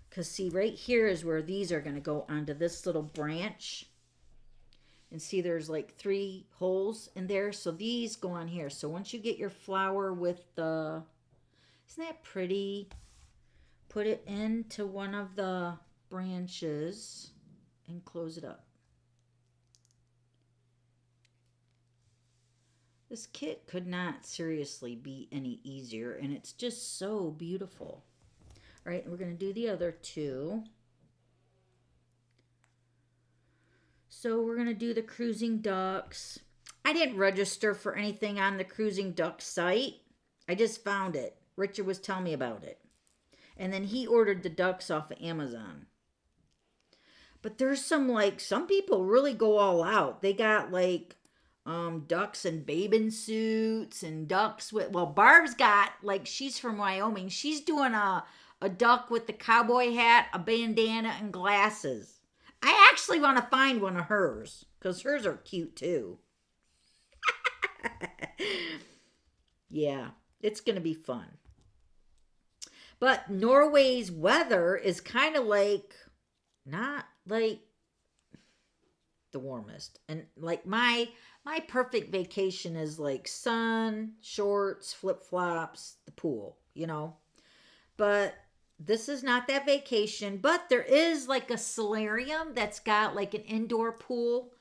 Because, see, right here is where these are going to go onto this little branch. And see, there's like 3 holes in there. So these go on here. So once you get your flower with the... Isn't that pretty? Put it into one of the branches and close it up. This kit could not seriously be any easier. And it's just so beautiful. All right, we're going to do the other 2. So we're going to do the cruising ducks. I didn't register for anything on the cruising duck site. I just found it. Richard was telling me about it. And then he ordered the ducks off of Amazon. But there's some people really go all out. They got ducks in bathing suits and ducks with, well, Barb's got, she's from Wyoming. She's doing a duck with the cowboy hat, a bandana, and glasses. I actually want to find one of hers because hers are cute too. Yeah, it's going to be fun. But Norway's weather is kind of not like the warmest. And my perfect vacation is sun, shorts, flip-flops, the pool, you know. But this is not that vacation, but there is a solarium that's got an indoor pool,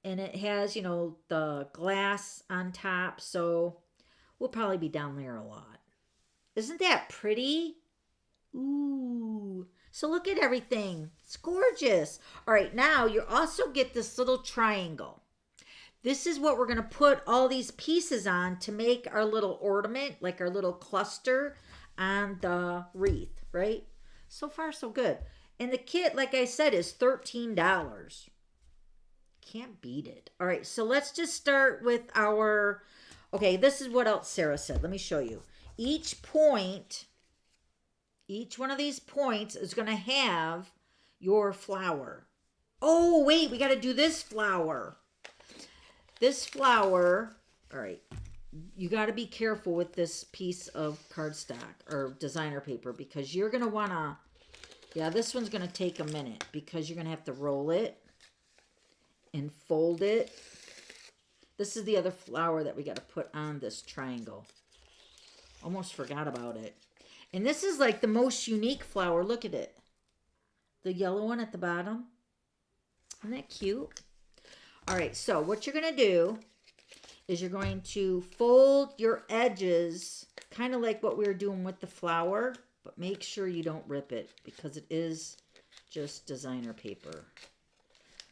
and it has, the glass on top. So we'll probably be down there a lot. Isn't that pretty? Ooh, So look at everything. It's gorgeous. All right, now you also get this little triangle. This is what we're going to put all these pieces on to make our little ornament, like our little cluster on the wreath, right? So far, so good. And the kit, like I said, is $13. Can't beat it. All right, so let's just start with our... Okay, this is what else Sarah said. Let me show you. Each point, each one of these points is going to have your flower. Oh, wait, we got to do this flower. This flower, all right, you got to be careful with this piece of cardstock or designer paper because you're going to want to, yeah, this one's going to take a minute because you're going to have to roll it and fold it. This is the other flower that we got to put on this triangle. Almost forgot about it. And this is like the most unique flower. Look at it. The yellow one at the bottom. Isn't that cute? All right, so what you're going to do is you're going to fold your edges, kind of like what we were doing with the flower, but make sure you don't rip it because it is just designer paper.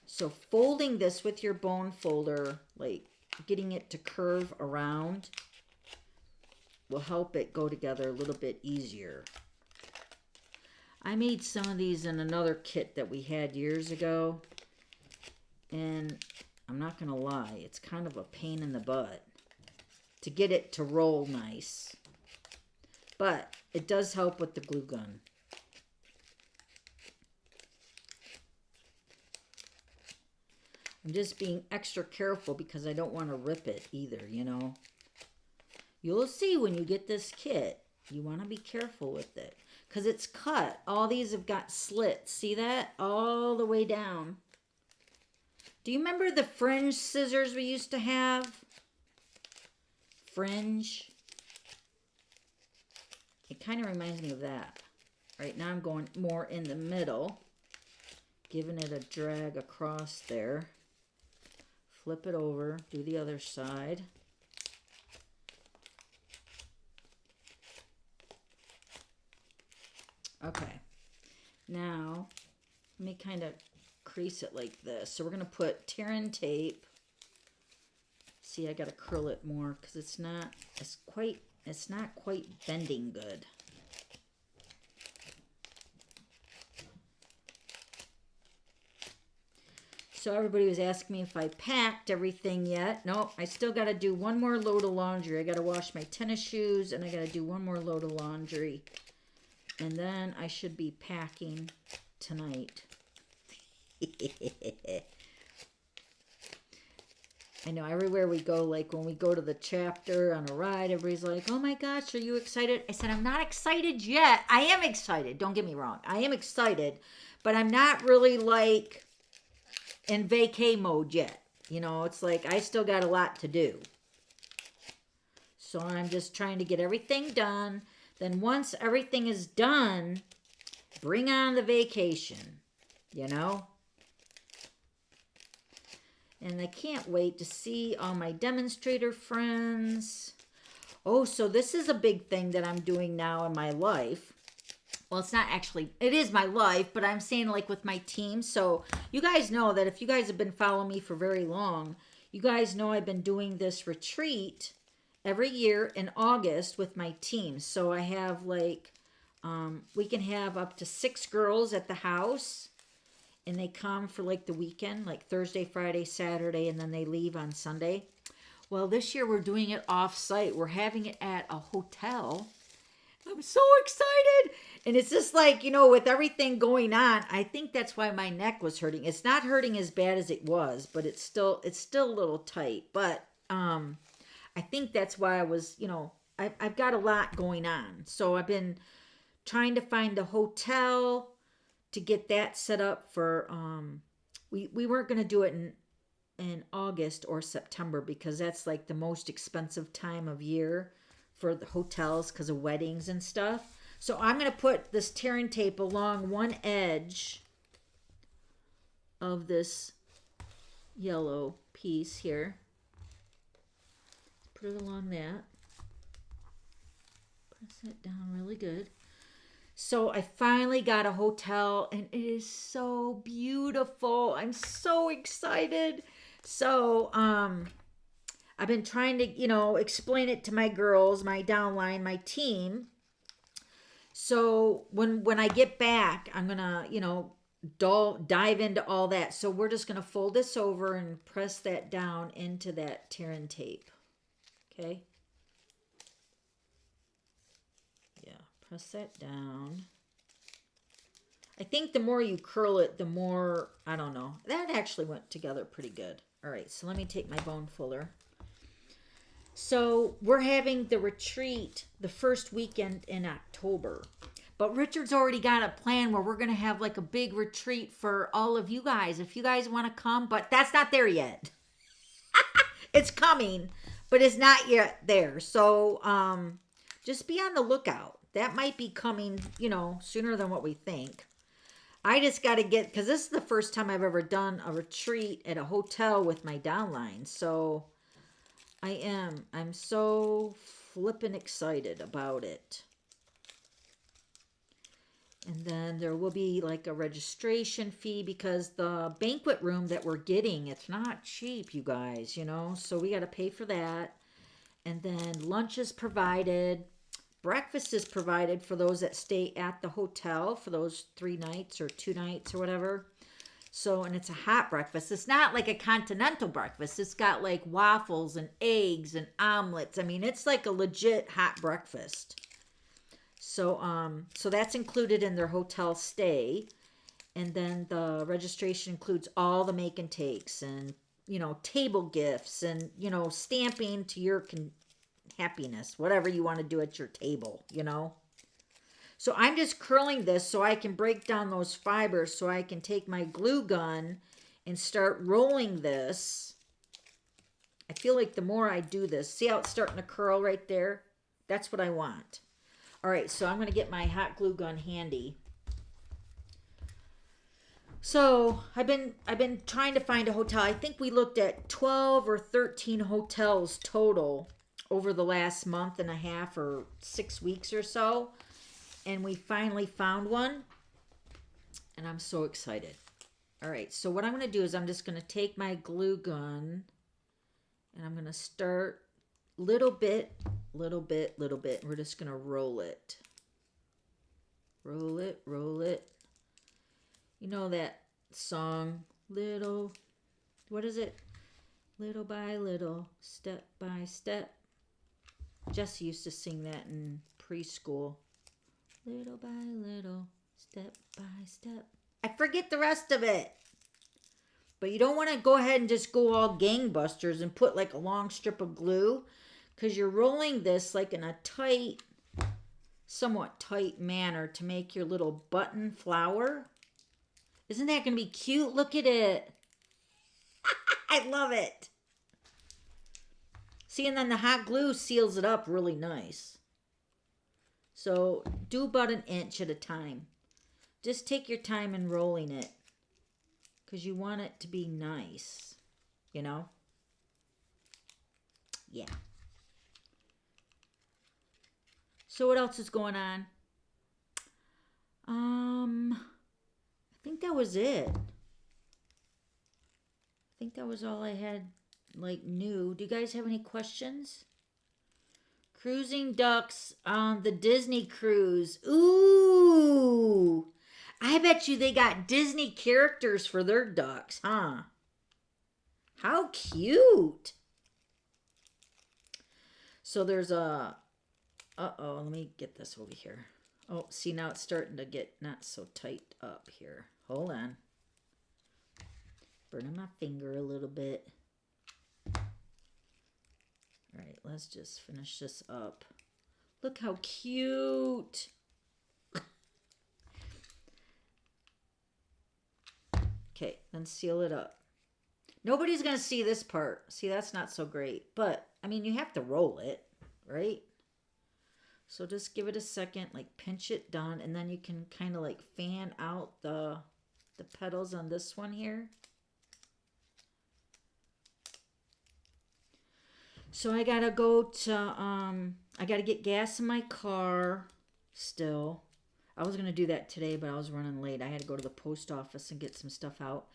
So folding this with your bone folder, like getting it to curve around, will help it go together a little bit easier. I made some of these in another kit that we had years ago. And I'm not going to lie, it's kind of a pain in the butt to get it to roll nice. But it does help with the glue gun. I'm just being extra careful because I don't want to rip it either, you know. You'll see when you get this kit, you want to be careful with it because it's cut. All these have got slits. See that? All the way down. Do you remember the fringe scissors we used to have? Fringe. It kind of reminds me of that. Right now I'm going more in the middle, giving it a drag across there. Flip it over, do the other side. Okay, now let me kind of crease it like this. So we're going to put tear-in tape. See, I got to curl it more because it's not quite bending good. So everybody was asking me if I packed everything yet. Nope, I still got to do one more load of laundry. I got to wash my tennis shoes and I got to do one more load of laundry. And then I should be packing tonight. I know everywhere we go, like when we go to the chapter on a ride, everybody's like, oh my gosh, are you excited? I said, I'm not excited yet. I am excited. Don't get me wrong. I am excited, but I'm not really like in vacay mode yet. You know, it's like I still got a lot to do. So I'm just trying to get everything done. Then once everything is done, bring on the vacation, you know? And I can't wait to see all my demonstrator friends. Oh, so this is a big thing that I'm doing now in my life. Well, it's not actually, it is my life, but I'm saying like with my team. So you guys know that if you guys have been following me for very long, you guys know I've been doing this retreat every year in August with my team. So I have like, we can have up to 6 girls at the house. And they come for like the weekend, like Thursday, Friday, Saturday, and then they leave on Sunday. Well, this year we're doing it off-site. We're having it at a hotel. I'm so excited. And it's just like, you know, with everything going on, I think that's why my neck was hurting. It's not hurting as bad as it was, but it's still a little tight. But I think that's why I was, you know, I've got a lot going on. So I've been trying to find a hotel to get that set up for, we weren't going to do it in August or September because that's like the most expensive time of year for the hotels because of weddings and stuff. So I'm going to put this tear-in tape along one edge of this yellow piece here. Put it along that. Press it down really good. So I finally got a hotel and it is so beautiful. I'm so excited. So, I've been trying to, explain it to my girls, my downline, my team. So when I get back, I'm gonna, dive into all that. So we're just gonna fold this over and press that down into that tear and tape. Okay. Yeah, press that down. I think the more you curl it, the more, I don't know. That actually went together pretty good. All right, so let me take my bone fuller. So we're having the retreat the first weekend in October. But Richard's already got a plan where we're going to have like a big retreat for all of you guys. If you guys want to come, but that's not there yet. It's coming, but it's not yet there. So just be on the lookout. That might be coming, sooner than what we think. I just got to get, because this is the first time I've ever done a retreat at a hotel with my downline. So I'm so flippin' excited about it. And then there will be like a registration fee because the banquet room that we're getting, it's not cheap, you guys, so we got to pay for that. And then lunch is provided. Breakfast is provided for those that stay at the hotel for those 3 nights or 2 nights or whatever. So, and it's a hot breakfast. It's not like a continental breakfast. It's got like waffles and eggs and omelets. I mean, it's like a legit hot breakfast. So, so that's included in their hotel stay. And then the registration includes all the make and takes and, table gifts and, stamping to your happiness, whatever you want to do at your table, So I'm just curling this so I can break down those fibers so I can take my glue gun and start rolling this. I feel like the more I do this, see how it's starting to curl right there? That's what I want. All right, so I'm going to get my hot glue gun handy. So I've been trying to find a hotel. I think we looked at 12 or 13 hotels total over the last month and a half or 6 weeks or so. And we finally found one. And I'm so excited. All right, so what I'm going to do is I'm just going to take my glue gun and I'm going to start little bit. And we're just going to roll it. Roll it. You know that song, what is it? Little by little, step by step. Jesse used to sing that in preschool. Little by little, step by step. I forget the rest of it. But you don't want to go ahead and just go all gangbusters and put like a long strip of glue, because you're rolling this like in a somewhat tight manner to make your little button flower. Isn't that going to be cute? Look at it. I love it. See, and then the hot glue seals it up really nice. So do about 1 inch at a time. Just take your time in rolling it, because you want it to be nice, Yeah. So what else is going on? I think that was it. I think that was all I had, new. Do you guys have any questions? Cruising ducks on the Disney cruise. Ooh! I bet you they got Disney characters for their ducks, huh? How cute! So there's a... Uh-oh, let me get this over here. Oh, see, now it's starting to get not so tight up here. Hold on. Burning my finger a little bit. All right, let's just finish this up. Look how cute. Okay, then seal it up. Nobody's going to see this part. See, that's not so great. But, I mean, you have to roll it, right? So just give it a second, pinch it down, and then you can kind of fan out the petals on this one here. So I gotta go to, I gotta get gas in my car still. I was going to do that today, but I was running late. I had to go to the post office and get some stuff out.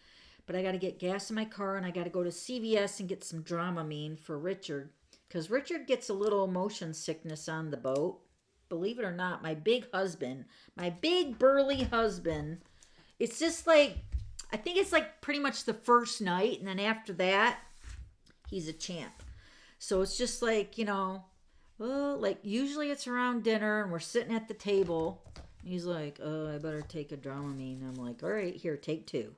But I got to get gas in my car, and I got to go to CVS and get some Dramamine for Richard. Because Richard gets a little motion sickness on the boat. Believe it or not, my big husband, my big burly husband, it's just like, I think it's like pretty much the first night, and then after that, he's a champ. So it's just like, you know, well, like usually it's around dinner and we're sitting at the table. He's like, oh, I better take a Dramamine. I'm like, all right, here, take 2.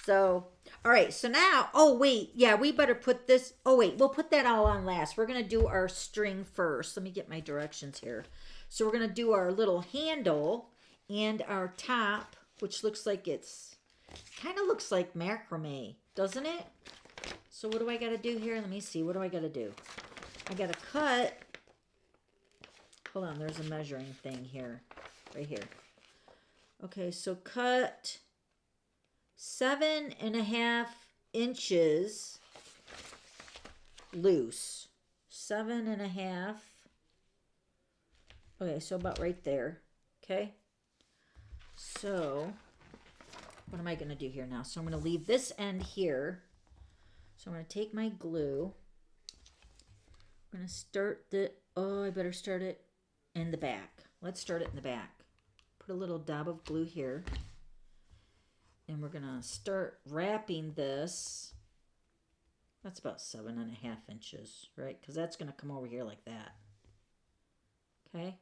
So, all right, so now, oh, wait, yeah, we better put this, oh, wait, we'll put that all on last. We're going to do our string first. Let me get my directions here. So we're going to do our little handle and our top, which looks like it's, kind of looks like macrame, doesn't it? So what do I got to do here? Let me see. What do I got to do? I got to cut. Hold on. There's a measuring thing here. Right here. Okay. So cut 7.5 inches loose. 7.5. Okay. So about right there. Okay. So what am I going to do here now? So I'm going to leave this end here. So I'm going to take my glue. I'm going to start the, oh, I better start it in the back. Let's start it in the back. Put a little dab of glue here. And we're going to start wrapping this. That's about 7.5 inches, right? Because that's going to come over here like that. Okay.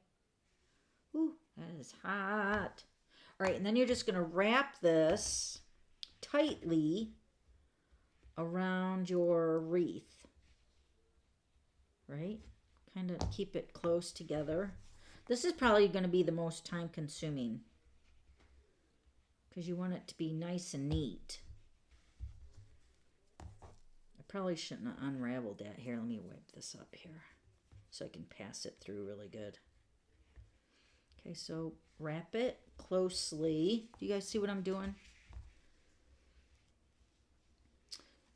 Ooh, that is hot. All right, and then you're just going to wrap this tightly around your wreath, right? Kind of keep it close together. This is probably going to be the most time consuming because you want it to be nice and neat. I probably shouldn't have unraveled that. Here, let me wipe this up here so I can pass it through really good. Okay, so wrap it closely. Do you guys see what I'm doing?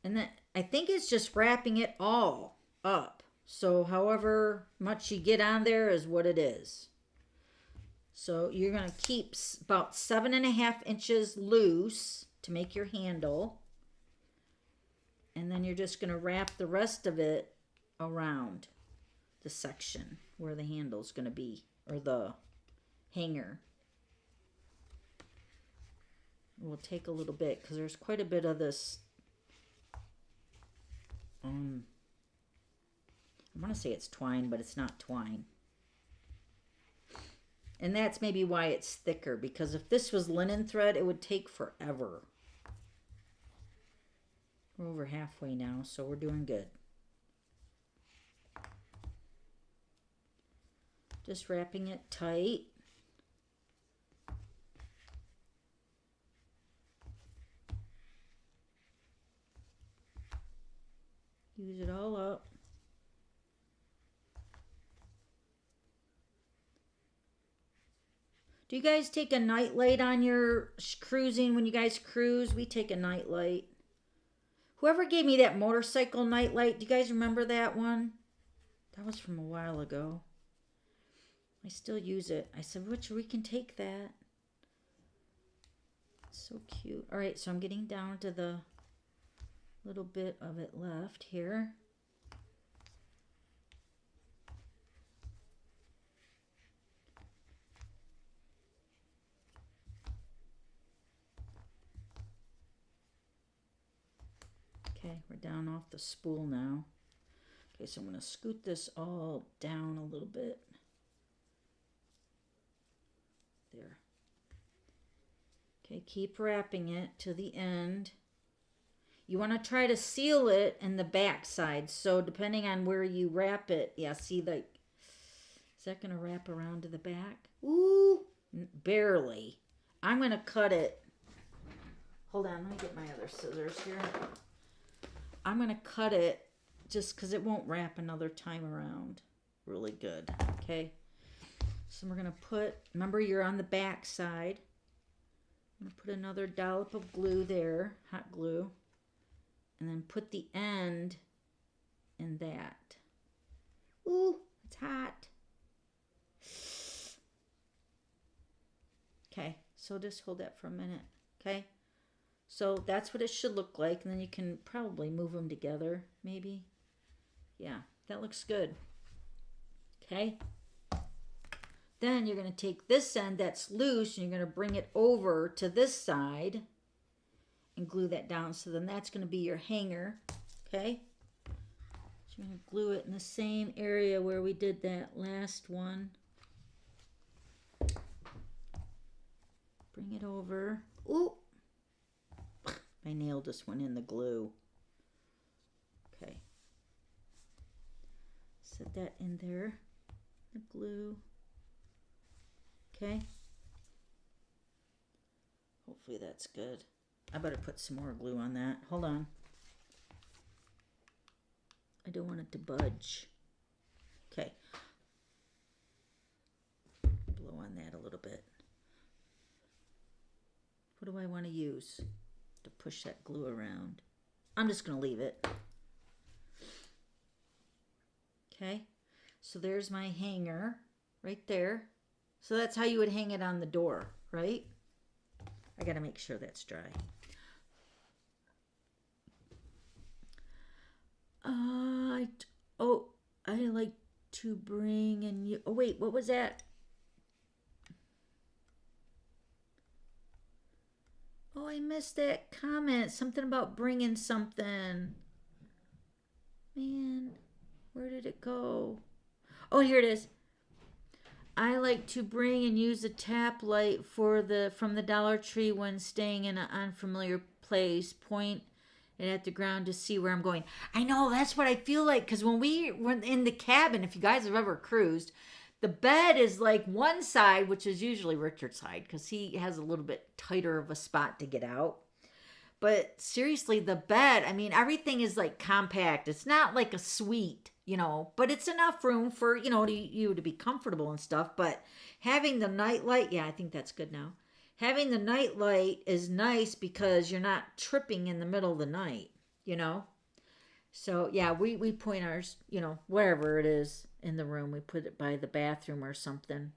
And then I think it's just wrapping it all up. So however much you get on there is what it is. So you're going to keep about 7.5 inches loose to make your handle. And then you're just going to wrap the rest of it around the section where the handle's going to be, or the hanger. We'll take a little bit because there's quite a bit of this. I want to say it's twine, but it's not twine. And that's maybe why it's thicker, because if this was linen thread, it would take forever. We're over halfway now, so we're doing good. Just wrapping it tight. Use it all up. Do you guys take a night light on your cruising when you guys cruise? We take a night light. Whoever gave me that motorcycle night light, do you guys remember that one? That was from a while ago. I still use it. I said, Richard, we can take that. It's so cute. All right, so I'm getting down to the little bit of it left here. Okay, we're down off the spool now. Okay, so I'm going to scoot this all down a little bit. There. Okay, keep wrapping it to the end. You want to try to seal it in the back side. So depending on where you wrap it, yeah, see, like, is that going to wrap around to the back? Ooh, barely. I'm going to cut it. Hold on, let me get my other scissors here. I'm going to cut it just because it won't wrap another time around really good. Okay, so we're going to put, remember you're on the back side. I'm going to put another dollop of glue there, hot glue, and then put the end in that. Ooh, it's hot. Okay, so just hold that for a minute. Okay, so that's what it should look like. And then you can probably move them together, maybe. Yeah, that looks good. Okay. Then you're going to take this end that's loose and you're going to bring it over to this side and glue that down. So then that's going to be your hanger. Okay. So you're going to glue it in the same area where we did that last one. Bring it over. Ooh. My nail just went in the glue. Okay. Set that in there. The glue. Okay. Hopefully that's good. I better put some more glue on that. Hold on. I don't want it to budge. Okay. Blow on that a little bit. What do I want to use to push that glue around? I'm just going to leave it. Okay. So there's my hanger right there. So that's how you would hang it on the door, right? I got to make sure that's dry. I like to bring and you. Oh wait, what was that? Oh, I missed that comment. Something about bringing something. Man, where did it go? Oh, here it is. I like to bring and use a tap light from the Dollar Tree when staying in an unfamiliar place. Point it at the ground to see where I'm going. I know, that's what I feel like, because when we were in the cabin, if you guys have ever cruised, the bed is like one side, which is usually Richard's side, because he has a little bit tighter of a spot to get out. But seriously, the bed, I mean, everything is like compact. It's not like a suite, you know, but it's enough room for, you know, you to be comfortable and stuff. But having the night light, yeah, I think that's good now. Having the night light is nice because you're not tripping in the middle of the night, you know. So, yeah, we point ours, you know, wherever it is in the room. We put it by the bathroom or something.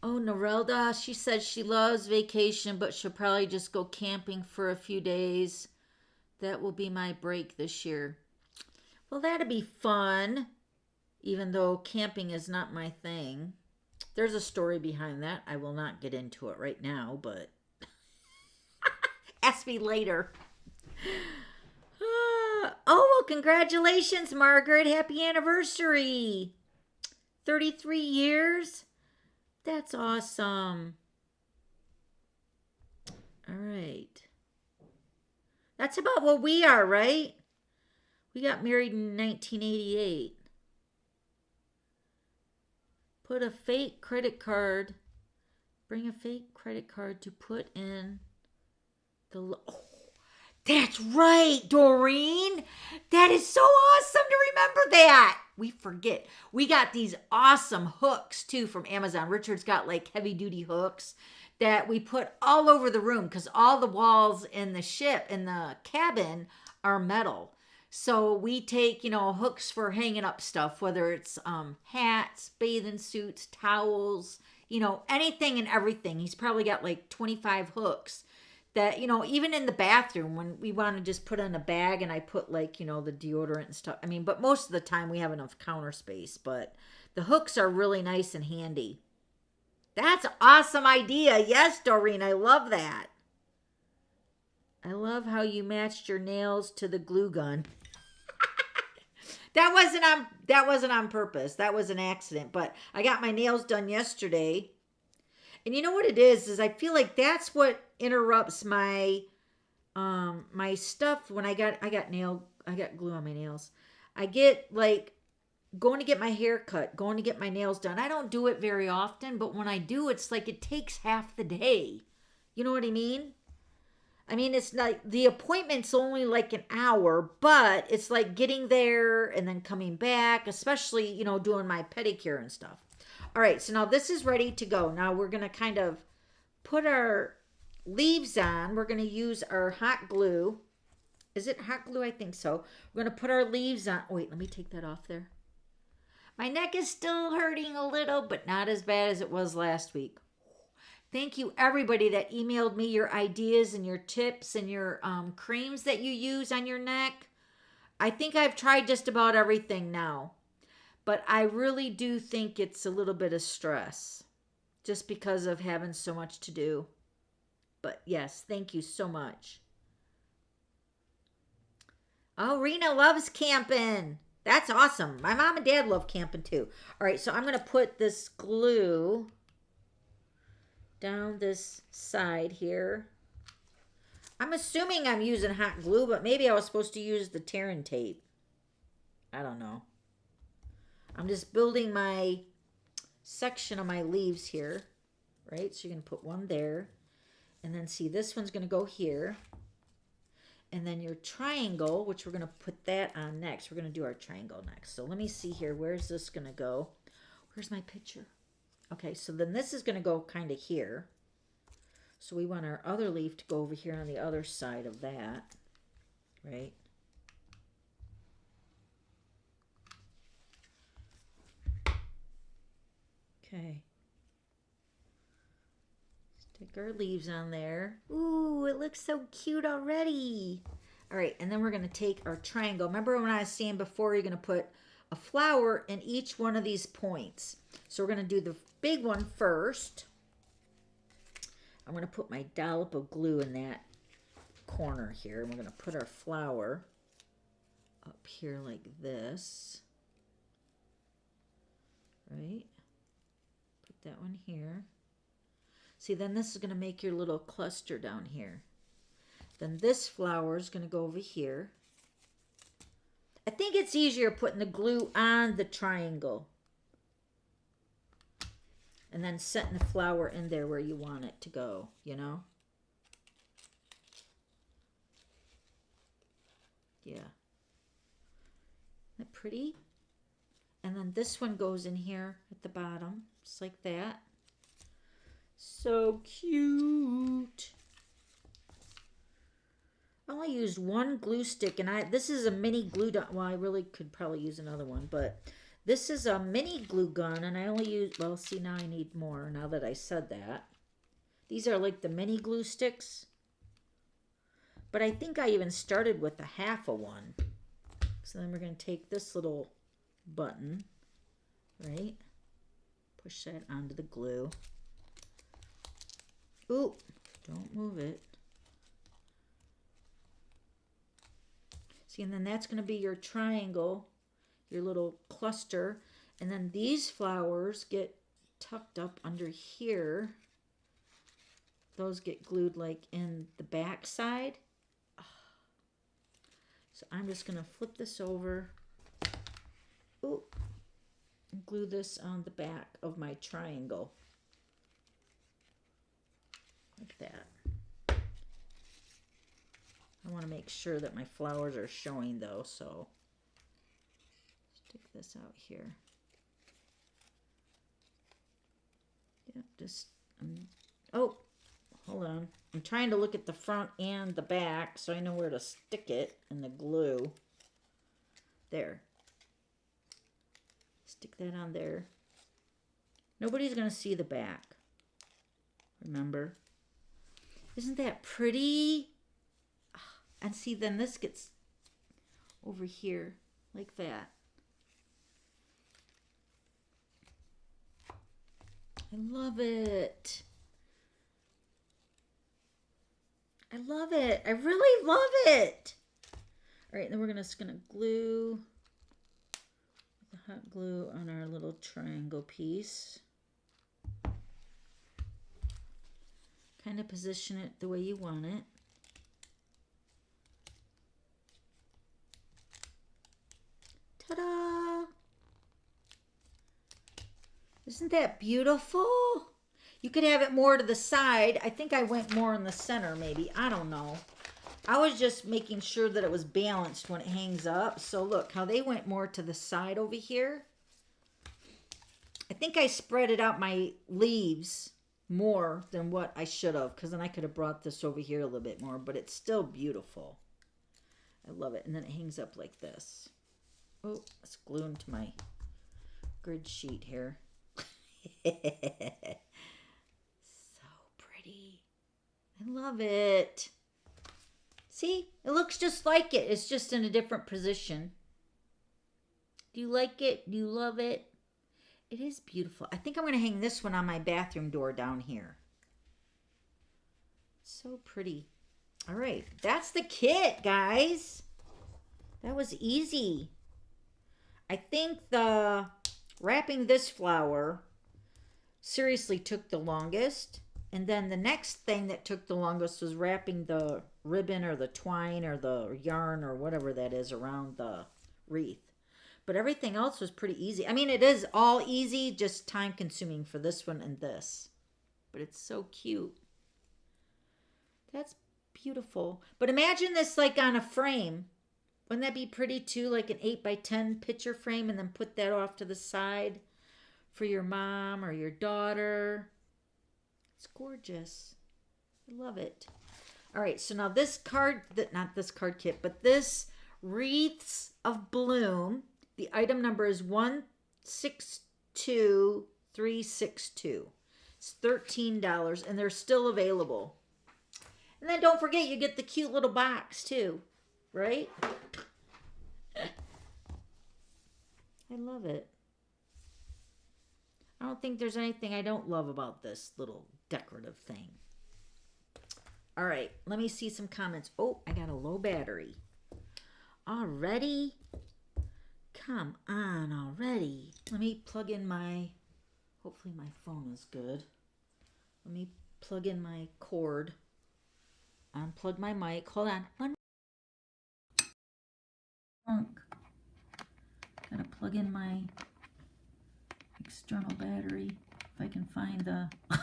Oh, Norelda, she said she loves vacation, but she'll probably just go camping for a few days. That will be my break this year. Well, that'd be fun, even though camping is not my thing. There's a story behind that. I will not get into it right now, but ask me later. Oh, well, congratulations, Margaret. Happy anniversary. 33 years. That's awesome. All right. That's about what we are, right? We got married in 1988. Put a fake credit card. Bring a fake credit card to put in the... Oh, that's right, Doreen. That is so awesome to remember that. We forget. We got these awesome hooks, too, from Amazon. Richard's got, like, heavy-duty hooks that we put all over the room because all the walls in the cabin are metal. So we take, you know, hooks for hanging up stuff, whether it's hats, bathing suits, towels, you know, anything and everything. He's probably got like 25 hooks that, you know, even in the bathroom when we want to just put in a bag and I put like, you know, the deodorant and stuff. I mean, but most of the time we have enough counter space, but the hooks are really nice and handy. That's an awesome idea. Yes, Doreen, I love that. I love how you matched your nails to the glue gun. That wasn't on purpose. That was an accident. But I got my nails done yesterday. And you know what it is I feel like that's what interrupts my my stuff when I got glue on my nails. I get like going to get my hair cut, going to get my nails done. I don't do it very often, but when I do, it's like it takes half the day. You know what I mean? I mean, it's like the appointment's only like an hour, but it's like getting there and then coming back, especially, you know, doing my pedicure and stuff. All right, so now this is ready to go. Now we're going to kind of put our leaves on. We're going to use our hot glue. Is it hot glue? I think so. We're going to put our leaves on. Wait, let me take that off there. My neck is still hurting a little, but not as bad as it was last week. Thank you, everybody that emailed me your ideas and your tips and your creams that you use on your neck. I think I've tried just about everything now. But I really do think it's a little bit of stress just because of having so much to do. But yes, thank you so much. Oh, Rena loves camping. That's awesome. My mom and dad love camping too. All right, so I'm going to put this glue down this side here. I'm assuming I'm using hot glue, but maybe I was supposed to use the tearing tape. I don't know. I'm just building my section of my leaves here, right? So you're going to put one there. And then see, this one's going to go here. And then your triangle, which we're going to put that on next. We're going to do our triangle next. So let me see here. Where's this going to go? Where's my picture? Okay, so then this is going to go kind of here. So we want our other leaf to go over here on the other side of that, right? Okay. Stick our leaves on there. Ooh, it looks so cute already. All right, and then we're going to take our triangle. Remember when I was saying before, you're going to put a flower in each one of these points. So we're going to do the big one first. I'm going to put my dollop of glue in that corner here. And we're going to put our flower up here like this. Right? Put that one here. See, then this is going to make your little cluster down here. Then this flower is going to go over here. I think it's easier putting the glue on the triangle. And then setting the flower in there where you want it to go, you know? Yeah. Isn't that pretty? And then this one goes in here at the bottom, just like that. So cute. I only used one glue stick, and this is a mini glue gun. Well, I really could probably use another one, but this is a mini glue gun, and I only use, well, see, now I need more now that I said that. These are like the mini glue sticks. But I think I even started with a half of one. So then we're going to take this little button, right? Push that onto the glue. Ooh, don't move it. See, and then that's going to be your triangle, your little cluster. And then these flowers get tucked up under here. Those get glued like in the back side. So I'm just going to flip this over. Ooh, and glue this on the back of my triangle. Like that. I want to make sure that my flowers are showing though, so stick this out here. Yep, just, oh, hold on. I'm trying to look at the front and the back so I know where to stick it in the glue. There. Stick that on there. Nobody's going to see the back. Remember? Isn't that pretty? And see, then this gets over here like that. I love it. I love it. I really love it. All right, then we're just going to glue the hot glue on our little triangle piece. Kind of position it the way you want it. Ta-da! Isn't that beautiful? You could have it more to the side. I think I went more in the center maybe. I don't know. I was just making sure that it was balanced when it hangs up. So look how they went more to the side over here. I think I spread it out my leaves more than what I should have, because then I could have brought this over here a little bit more, but it's still beautiful. I love it. And then it hangs up like this. Oh, it's gluing to my grid sheet here. So pretty. I love it. See, it looks just like it. It's just in a different position. Do you like it? Do you love it? It is beautiful. I think I'm going to hang this one on my bathroom door down here. So pretty. All right, that's the kit, guys. That was easy. I think the wrapping this flower seriously took the longest. And then the next thing that took the longest was wrapping the ribbon or the twine or the yarn or whatever that is around the wreath. But everything else was pretty easy. I mean, it is all easy, just time consuming for this one and this. But it's so cute. That's beautiful. But imagine this like on a frame. Wouldn't that be pretty too? Like an 8x10 picture frame, and then put that off to the side for your mom or your daughter. It's gorgeous. I love it. All right, so now this card, not this card kit, but this Wreaths of Bloom, the item number is 162362. It's $13, and they're still available. And then don't forget, you get the cute little box too, right? I love it. I don't think there's anything I don't love about this little decorative thing. All right, let me see some comments. Oh, I got a low battery. Already? Come on already. Let me plug in my, hopefully my phone is good. Let me plug in my cord. Unplug my mic. Hold on. Gotta plug in my external battery. If I can find the... I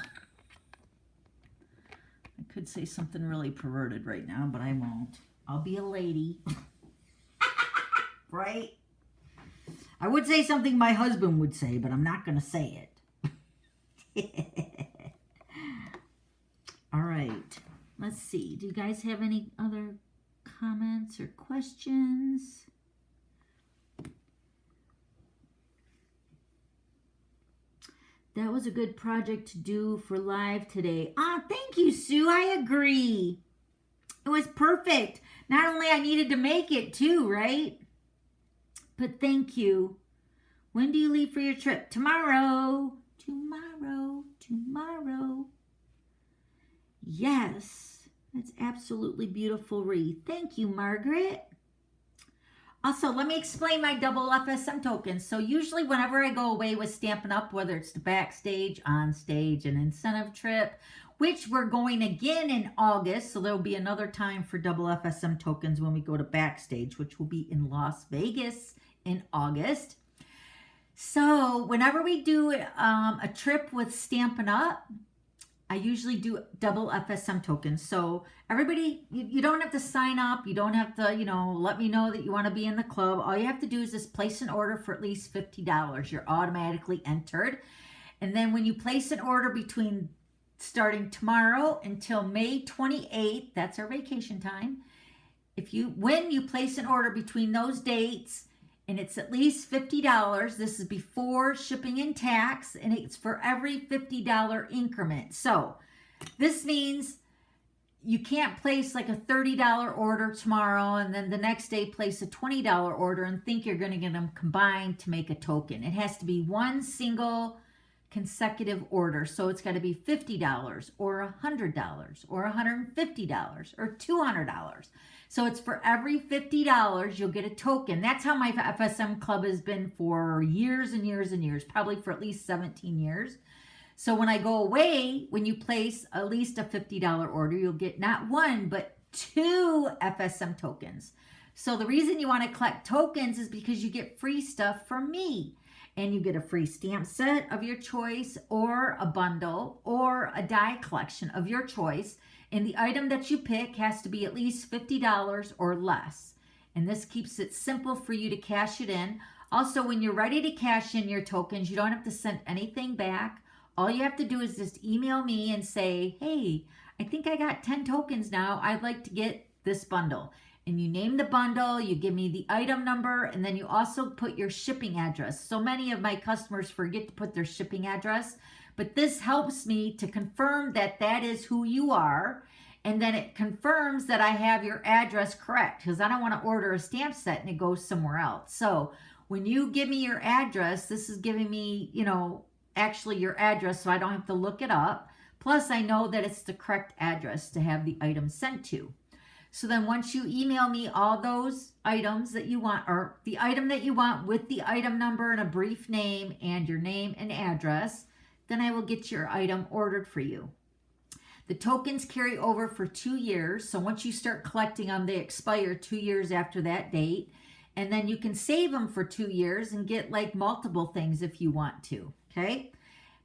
could say something really perverted right now, but I won't. I'll be a lady. Right? I would say something my husband would say, but I'm not going to say it. All right. Let's see. Do you guys have any other comments or questions? That was a good project to do for live today. Ah, thank you, Sue. I agree. It was perfect. Not only I needed to make it too, right? But thank you. When do you leave for your trip? Tomorrow. Tomorrow. Tomorrow. Yes. That's absolutely beautiful wreath. Thank you, Margaret. Also, let me explain my double FSM tokens. So usually whenever I go away with Stampin' Up, whether it's the backstage, on stage, an incentive trip, which we're going again in August. So there'll be another time for double FSM tokens when we go to backstage, which will be in Las Vegas in August. So whenever we do a trip with Stampin' Up, I usually do double FSM tokens. So everybody, you don't have to sign up. You don't have to, let me know that you want to be in the club. All you have to do is just place an order for at least $50. You're automatically entered. And then when you place an order between starting tomorrow until May 28th, that's our vacation time. When you place an order between those dates, and it's at least $50. This is before shipping and tax, and it's for every $50 increment. So this means you can't place like a $30 order tomorrow and then the next day place a $20 order and think you're going to get them combined to make a token. It has to be one single consecutive order. So it's got to be $50 or $100 or $150 or $200. So it's for every $50, you'll get a token. That's how my FSM club has been for years and years and years, probably for at least 17 years. So when I go away, when you place at least a $50 order, you'll get not one, but 2 FSM tokens. So the reason you want to collect tokens is because you get free stuff from me. And you get a free stamp set of your choice or a bundle or a die collection of your choice. And the item that you pick has to be at least $50 or less. And this keeps it simple for you to cash it in. Also, when you're ready to cash in your tokens, you don't have to send anything back. All you have to do is just email me and say, hey, I think I got 10 tokens now. I'd like to get this bundle. and you name the bundle, you give me the item number, and then you also put your shipping address. So many of my customers forget to put their shipping address, but this helps me to confirm that that is who you are, and then it confirms that I have your address correct, because I don't want to order a stamp set and it goes somewhere else. So when you give me your address, this is giving me, you know, actually your address, so I don't have to look it up. Plus, I know that it's the correct address to have the item sent to. So then once you email me all those items that you want, or the item that you want with the item number and a brief name and your name and address, then I will get your item ordered for you. The tokens carry over for 2 years. So once you start collecting them, they expire 2 years after that date. And then you can save them for 2 years and get like multiple things if you want to, okay?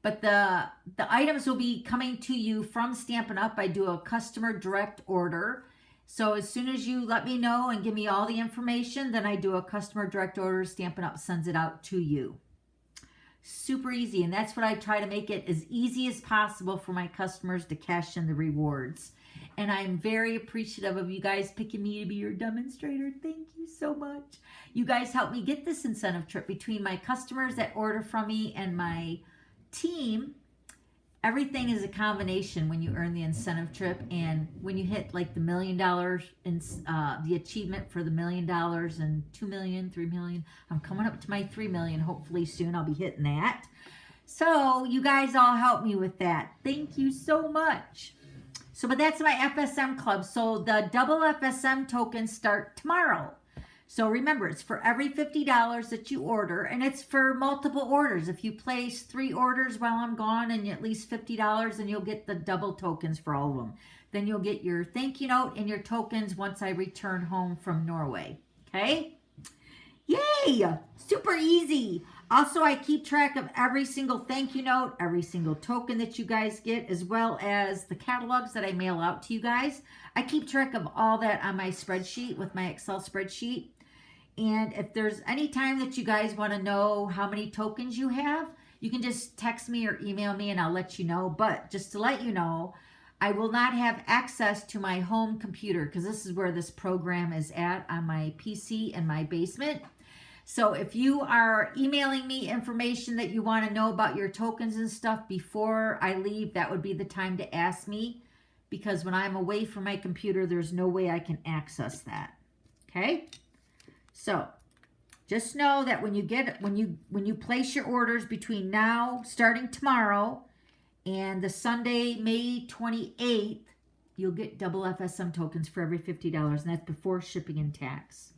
But the items will be coming to you from Stampin' Up. I do a customer direct order. So as soon as you let me know and give me all the information, then I do a customer direct order. Stampin' Up sends it out to you. Super easy. And that's what I try to make it as easy as possible for my customers to cash in the rewards. And I'm very appreciative of you guys picking me to be your demonstrator. Thank you so much. You guys help me get this incentive trip between my customers that order from me and my team. Everything is a combination when you earn the incentive trip, and when you hit like the $1 million in the achievement for the $1 million and 2 million, 3 million. I'm coming up to my 3 million. Hopefully soon I'll be hitting that. So you guys all help me with that. Thank you so much. So, but that's my FSM club. So the double FSM tokens start tomorrow. So remember, it's for every $50 that you order, and it's for multiple orders. If you place 3 orders while I'm gone and at least $50, then you'll get the double tokens for all of them. Then you'll get your thank you note and your tokens once I return home from Norway. Okay? Yay! Super easy. Also, I keep track of every single thank you note, every single token that you guys get, as well as the catalogs that I mail out to you guys. I keep track of all that on my spreadsheet with my Excel spreadsheet. And if there's any time that you guys want to know how many tokens you have, you can just text me or email me and I'll let you know. But just to let you know, I will not have access to my home computer because this is where this program is at, on my PC in my basement. So if you are emailing me information that you want to know about your tokens and stuff before I leave, that would be the time to ask me, because when I'm away from my computer, there's no way I can access that. Okay? So just know that when you place your orders between now, starting tomorrow, and the Sunday, May 28th, you'll get double FSM tokens for every $50, and that's before shipping and tax.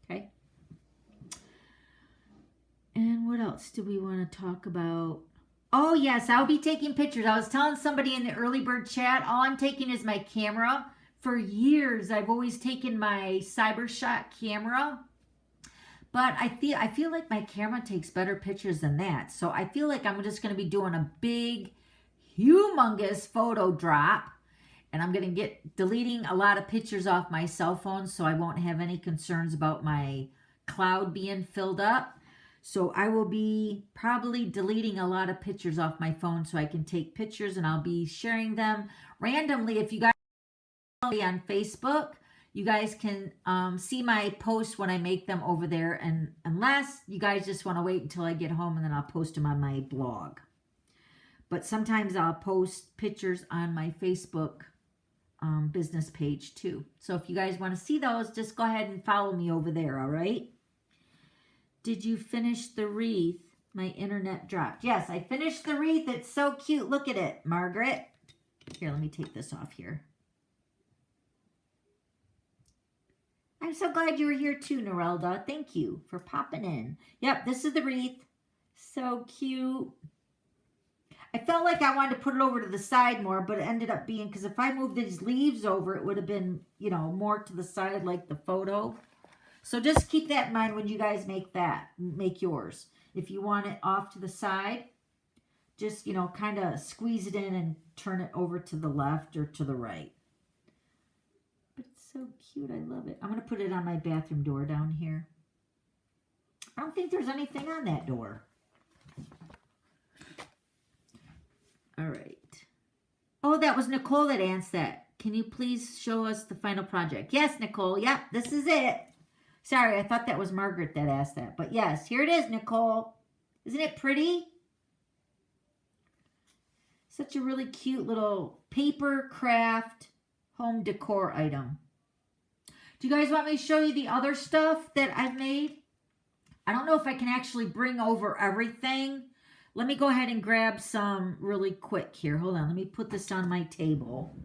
Okay? And what else do we want to talk about? Oh, yes, I'll be taking pictures. I was telling somebody in the early bird chat, all I'm taking is my camera. For years, I've always taken my CyberShot camera. But I feel like my camera takes better pictures than that. So I feel like I'm just going to be doing a big, humongous photo drop. And I'm going to get deleting a lot of pictures off my cell phone so I won't have any concerns about my cloud being filled up. So I will be probably deleting a lot of pictures off my phone so I can take pictures, and I'll be sharing them randomly. If you guys follow me on Facebook, you guys can see my posts when I make them over there. And unless you guys just want to wait until I get home, and then I'll post them on my blog. But sometimes I'll post pictures on my Facebook business page too. So if you guys want to see those, just go ahead and follow me over there, all right? Did you finish the wreath? My internet dropped. Yes, I finished the wreath. It's so cute. Look at it, Margaret. Here, let me take this off here. I'm so glad you were here too, Norelda. Thank you for popping in. Yep, this is the wreath. So cute. I felt like I wanted to put it over to the side more, but it ended up being, because if I moved these leaves over, it would have been, you know, more to the side like the photo. So just keep that in mind when you guys make yours. If you want it off to the side, just, you know, kind of squeeze it in and turn it over to the left or to the right. But it's so cute. I love it. I'm going to put it on my bathroom door down here. I don't think there's anything on that door. All right. Oh, that was Nicole that answered that. can you please show us the final project? Yes, Nicole. Yep, this is it. Sorry, I thought that was Margaret that asked that. But yes, here it is, Nicole. Isn't it pretty? Such a really cute little paper craft home decor item. Do you guys want me to show you the other stuff that I've made? I don't know if I can actually bring over everything. Let me go ahead and grab some really quick here. Hold on, let me put this on my table.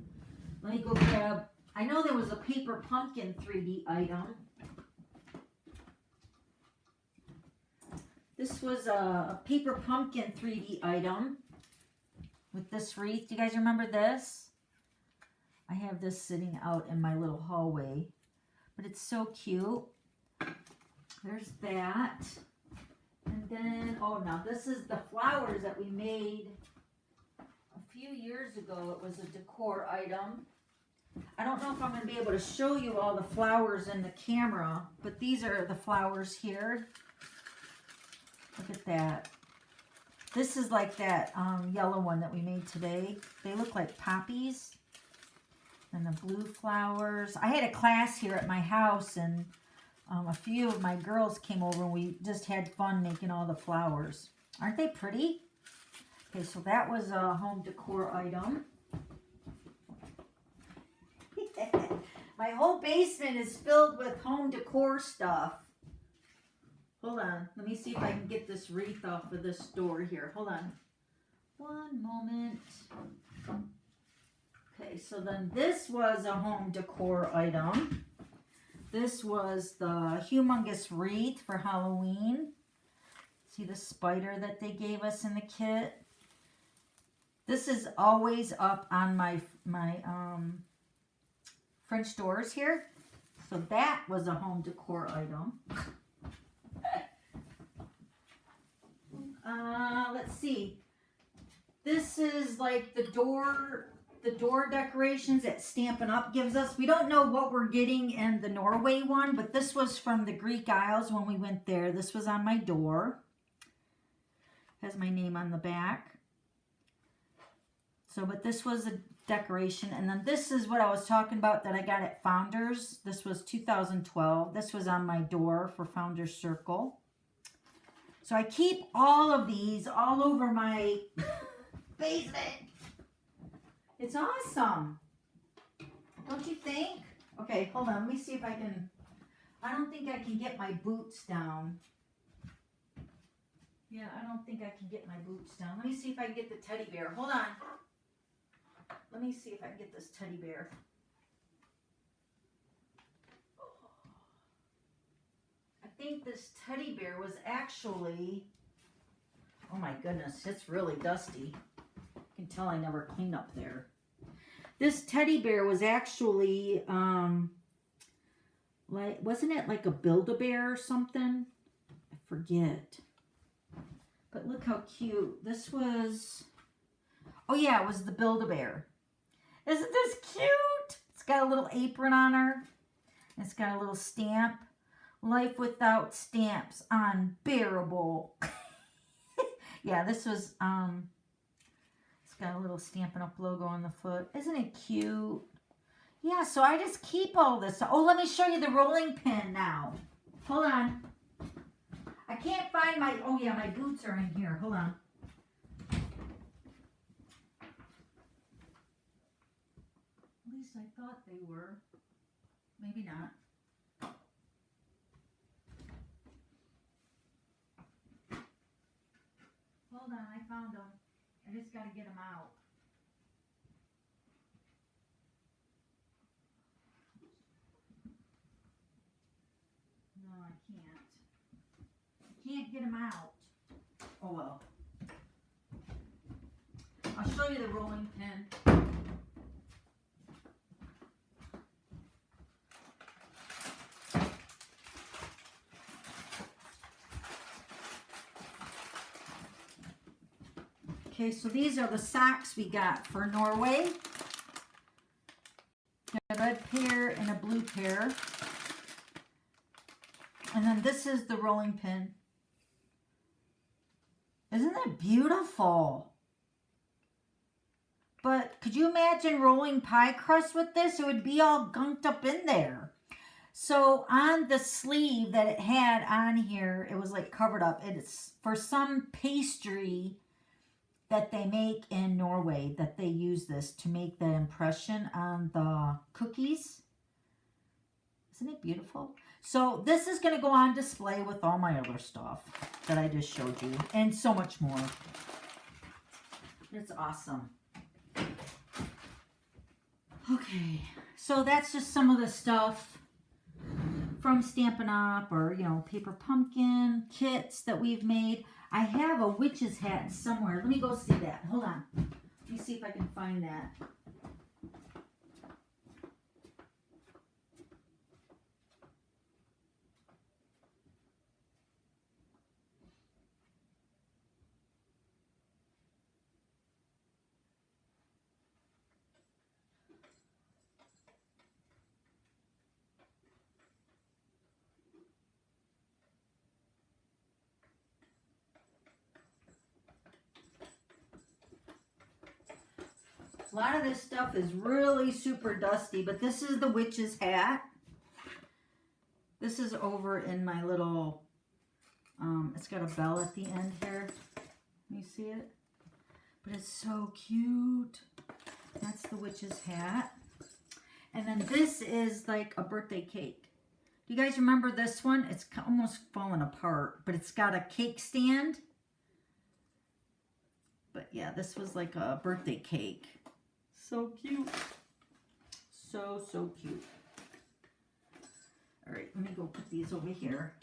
Let me go grab, I know there was a paper pumpkin 3D item. This was a paper pumpkin 3D item with this wreath. Do you guys remember this? I have this sitting out in my little hallway, but it's so cute. There's that. And then, oh, now this is the flowers that we made a few years ago. It was a decor item. I don't know if I'm going to be able to show you all the flowers in the camera, but these are the flowers here. Look at that. This is like that yellow one that we made today. They look like poppies. And the blue flowers. I had a class here at my house, and a few of my girls came over, and we just had fun making all the flowers. Aren't they pretty? Okay, so that was a home decor item. My whole basement is filled with home decor stuff. Hold on. Let me see if I can get this wreath off of this door here. Hold on. One moment. Okay, so then this was a home decor item. This was the humongous wreath for Halloween. See the spider that they gave us in the kit? This is always up on my French doors here. So that was a home decor item. Let's see. This is like the door decorations that Stampin' Up gives us. We don't know what we're getting in the Norway one, but this was from the Greek Isles when we went there. This was on my door. Has my name on the back. So, but this was a decoration. And then this is what I was talking about that I got at Founders. This was 2012. This was on my door for Founders Circle. So I keep all of these all over my basement. It's awesome. Don't you think? Okay, hold on. Let me see if I can. I don't think I can get my boots down. Yeah, I don't think I can get my boots down. Let me see if I can get the teddy bear. Hold on. Let me see if I can get this teddy bear. I think this teddy bear was actually, oh my goodness, it's really dusty. You can tell I never cleaned up there. This teddy bear was actually, like, wasn't it like a Build-A-Bear or something? I forget. But look how cute. This was, oh yeah, it was the Build-A-Bear. Isn't this cute? It's got a little apron on her. It's got a little stamp. Life without stamps, unbearable. Yeah, this was, it's got a little Stampin' Up logo on the foot. Isn't it cute? Yeah, so I just keep all this. Oh, let me show you the rolling pin now. Hold on. I can't find my, oh yeah, my boots are in here. Hold on. At least I thought they were. Maybe not. Hold on, I found them. I just got to get them out. No, I can't. I can't get them out. Oh well. I'll show you the rolling pin. Okay, so these are the socks we got for Norway. A red pair and a blue pair. And then this is the rolling pin. Isn't that beautiful? But could you imagine rolling pie crust with this? It would be all gunked up in there. So on the sleeve that it had on here, it was like covered up. It's for some pastry that they make in Norway, that they use this to make that impression on the cookies. Isn't it beautiful? So this is going to go on display with all my other stuff that I just showed you, and so much more. It's awesome. Okay, so that's just some of the stuff from Stampin' Up, or, you know, paper pumpkin kits that we've made. I have a witch's hat somewhere. Let me go see that. Hold on. Let me see if I can find that. A lot of this stuff is really super dusty, but this is the witch's hat. This is over in my little, it's got a bell at the end here. Can you see it? But it's so cute. That's the witch's hat. And then this is like a birthday cake. Do you guys remember this one? It's almost fallen apart, but it's got a cake stand. But yeah, this was like a birthday cake. So cute. So, so cute. All right, let me go put these over here.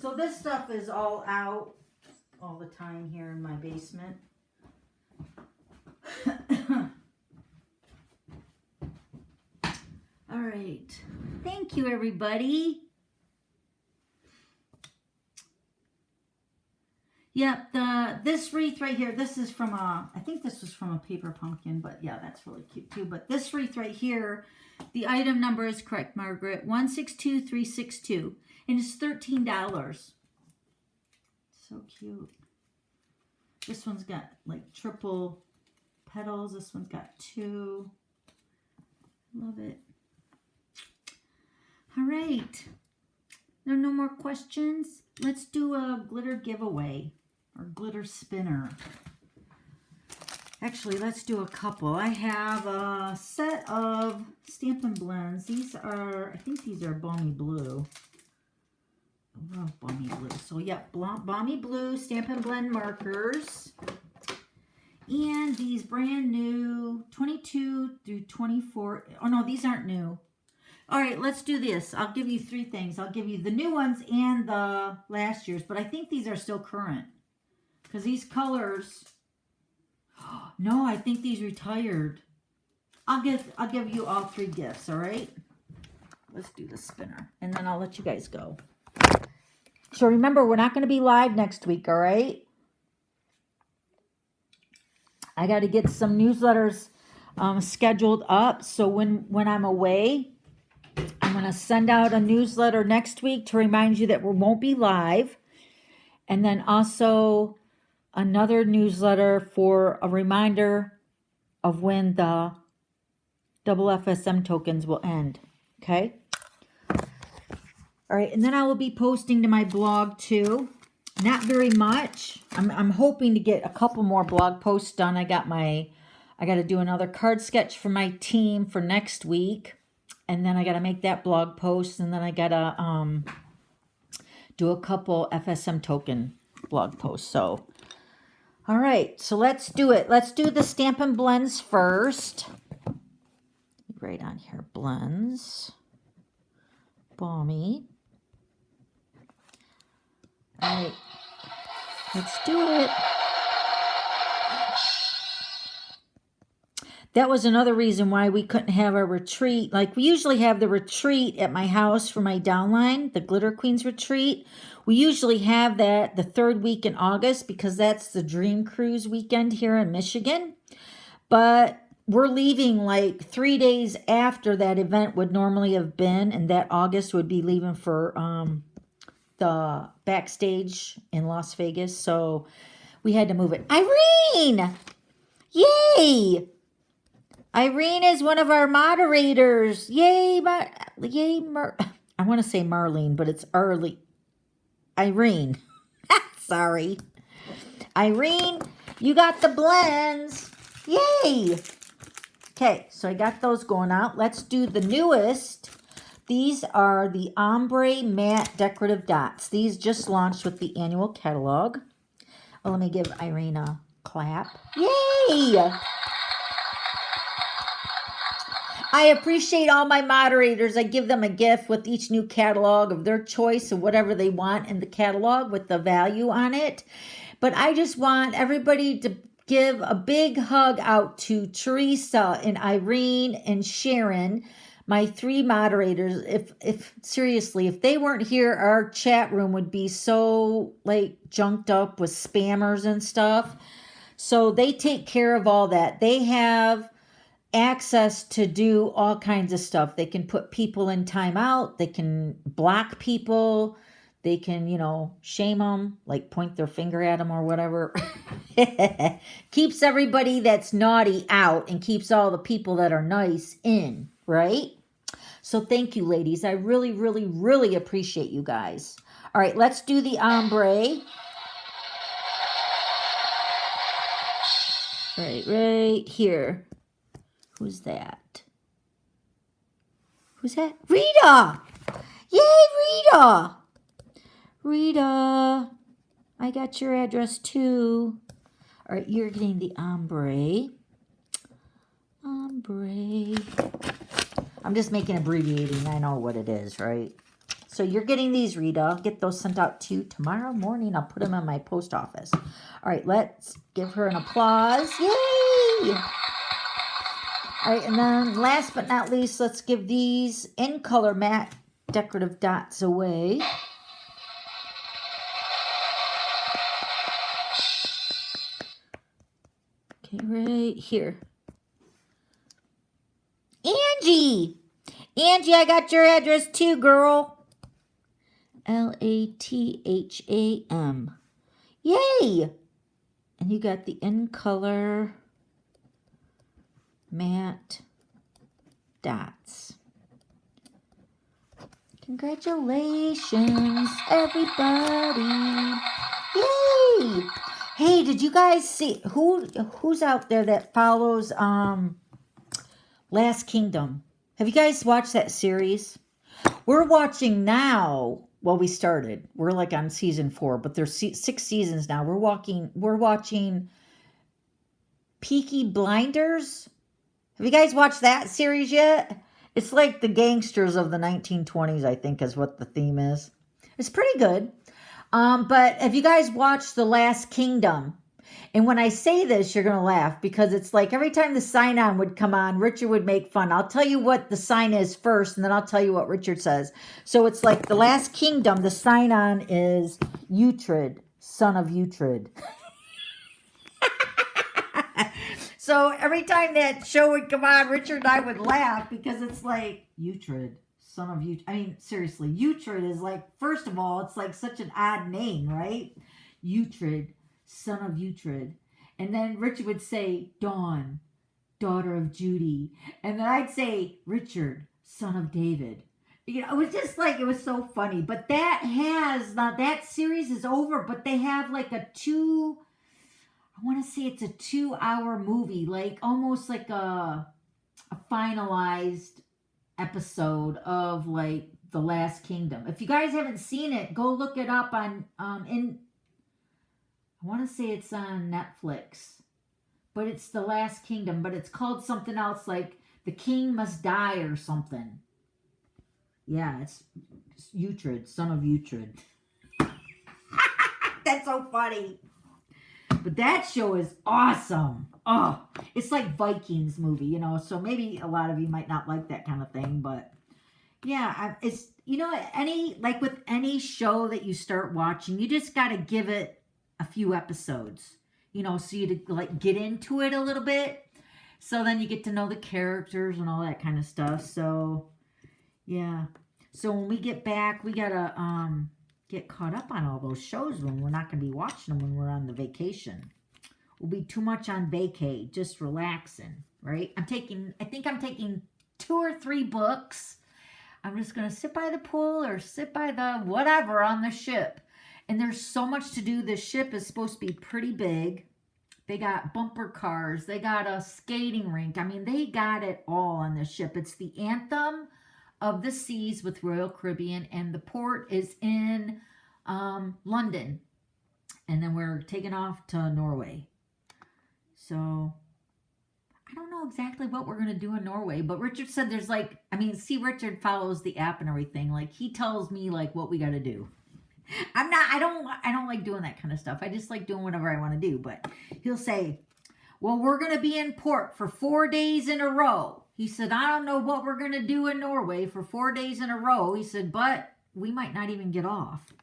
So this stuff is all out all the time here in my basement. All right. Thank you, everybody. Yep, this wreath right here, this is from I think this was from a paper pumpkin, but yeah, that's really cute too. But this wreath right here, the item number is correct, Margaret, 162362, and it's $13. So cute. This one's got like triple petals. This one's got 2. Love it. All right. There are no more questions. Let's do a glitter giveaway or glitter spinner. Actually, let's do a couple. I have a set of Stampin' Blends. These are, I think these are Balmy Blue. I love Balmy Blue. So, yeah, Balmy Blue Stampin' Blend markers. And these brand new 22 through 24. Oh, no, these aren't new. All right, let's do this. I'll give you 3 things. I'll give you the new ones and the last year's, but I think these are still current because these colors. No, I think these retired. I'll give you all 3 gifts. All right. Let's do the spinner, and then I'll let you guys go. So remember, we're not going to be live next week. All right. I got to get some newsletters scheduled up, so when I'm away, I'm going to send out a newsletter next week to remind you that we won't be live. And then also another newsletter for a reminder of when the double FSM tokens will end. Okay? All right. And then I will be posting to my blog too. Not very much. I'm hoping to get a couple more blog posts done. I got to do another card sketch for my team for next week. And then I got to make that blog post. And then I got to do a couple FSM token blog posts. So, all right. So let's do it. Let's do the Stampin' Blends first. Right on here. Blends. Balmy. All right. Let's do it. That was another reason why we couldn't have a retreat. Like, we usually have the retreat at my house for my downline, the Glitter Queens retreat. We usually have that the 3rd week in August because that's the Dream Cruise weekend here in Michigan. But we're leaving like 3 days after that event would normally have been, and that August would be leaving for the backstage in Las Vegas. So we had to move it. Irene! Yay! Irene is one of our moderators. Yay, I want to say Marlene, but it's Irene. Sorry. Irene, you got the blends. Yay! Okay, so I got those going out. Let's do the newest. These are the Ombre Matte Decorative Dots. These just launched with the annual catalog. Well, let me give Irene a clap. Yay! I appreciate all my moderators. I give them a gift with each new catalog of their choice of whatever they want in the catalog with the value on it. But I just want everybody to give a big hug out to Teresa and Irene and Sharon, my 3 moderators. If seriously, if they weren't here, our chat room would be so like junked up with spammers and stuff. So they take care of all that. They have access to do all kinds of stuff. They can put people in timeout. They can block people. They can, you know, shame them, like point their finger at them or whatever. Keeps everybody that's naughty out and keeps all the people that are nice in, right? So thank you, ladies. I really, really, really appreciate you guys. All right, let's do the ombre. Right here. Who's that? Who's that? Rita! Yay, Rita! Rita, I got your address too. All right, you're getting the ombre. Ombre. I'm just making abbreviating. I know what it is, right? So you're getting these, Rita. I'll get those sent out to you tomorrow morning. I'll put them in my post office. All right, let's give her an applause. Yay! All right, and then last but not least, let's give these in color matte decorative dots away. Okay, right here. Angie! Angie, I got your address too, girl. Latham. Yay! And you got the in color matte dots. Congratulations, everybody. Yay! Hey, did you guys see who's out there that follows Last Kingdom? Have you guys watched that series? We're watching now. Well, we started. We're like on season 4, but there's 6 seasons now. We're watching Peaky Blinders. Have you guys watched that series yet? It's like the gangsters of the 1920s, I think is what the theme is. It's pretty good. But have you guys watched The Last Kingdom? And when I say this, you're going to laugh because it's like every time the sign-on would come on, Richard would make fun. I'll tell you what the sign is first, and then I'll tell you what Richard says. So it's like The Last Kingdom, the sign-on is Uhtred, son of Uhtred. So every time that show would come on, Richard and I would laugh because it's like, Uhtred, son of Uhtred. I mean, seriously, Uhtred is like, first of all, it's like such an odd name, right? Uhtred, son of Uhtred. And then Richard would say, Dawn, daughter of Judy. And then I'd say, Richard, son of David. You know, it was just like, it was so funny. But that series is over, but they have like I want to say it's a 2-hour movie, like almost like a finalized episode of like The Last Kingdom. If you guys haven't seen it, go look it up on I want to say it's on Netflix, but it's The Last Kingdom, but it's called something else like The King Must Die or something. Yeah, it's Uhtred, son of Uhtred. That's so funny. But that show is awesome. Oh, it's like Vikings movie, you know, so maybe a lot of you might not like that kind of thing, but yeah, it's, you know, with any show that you start watching, you just got to give it a few episodes, you know, so you to like get into it a little bit. So then you get to know the characters and all that kind of stuff. So yeah. So when we get back, we got to, get caught up on all those shows when we're not going to be watching them when we're on the vacation. will be too much on vacay, just relaxing, right? I think I'm taking 2 or 3 books. I'm just going to sit by the pool or sit by the whatever on the ship. And there's so much to do. The ship is supposed to be pretty big. They got bumper cars. They got a skating rink. I mean, they got it all on the ship. It's the Anthem of the Seas with Royal Caribbean, and the port is in London. And then we're taking off to Norway. So I don't know exactly what we're going to do in Norway, but Richard said there's like, I mean, see, Richard follows the app and everything. Like, he tells me like what we got to do. I don't like doing that kind of stuff. I just like doing whatever I want to do. But he'll say, well, we're going to be in port for 4 days in a row. He said, I don't know what we're going to do in Norway for 4 days in a row. He said, but we might not even get off.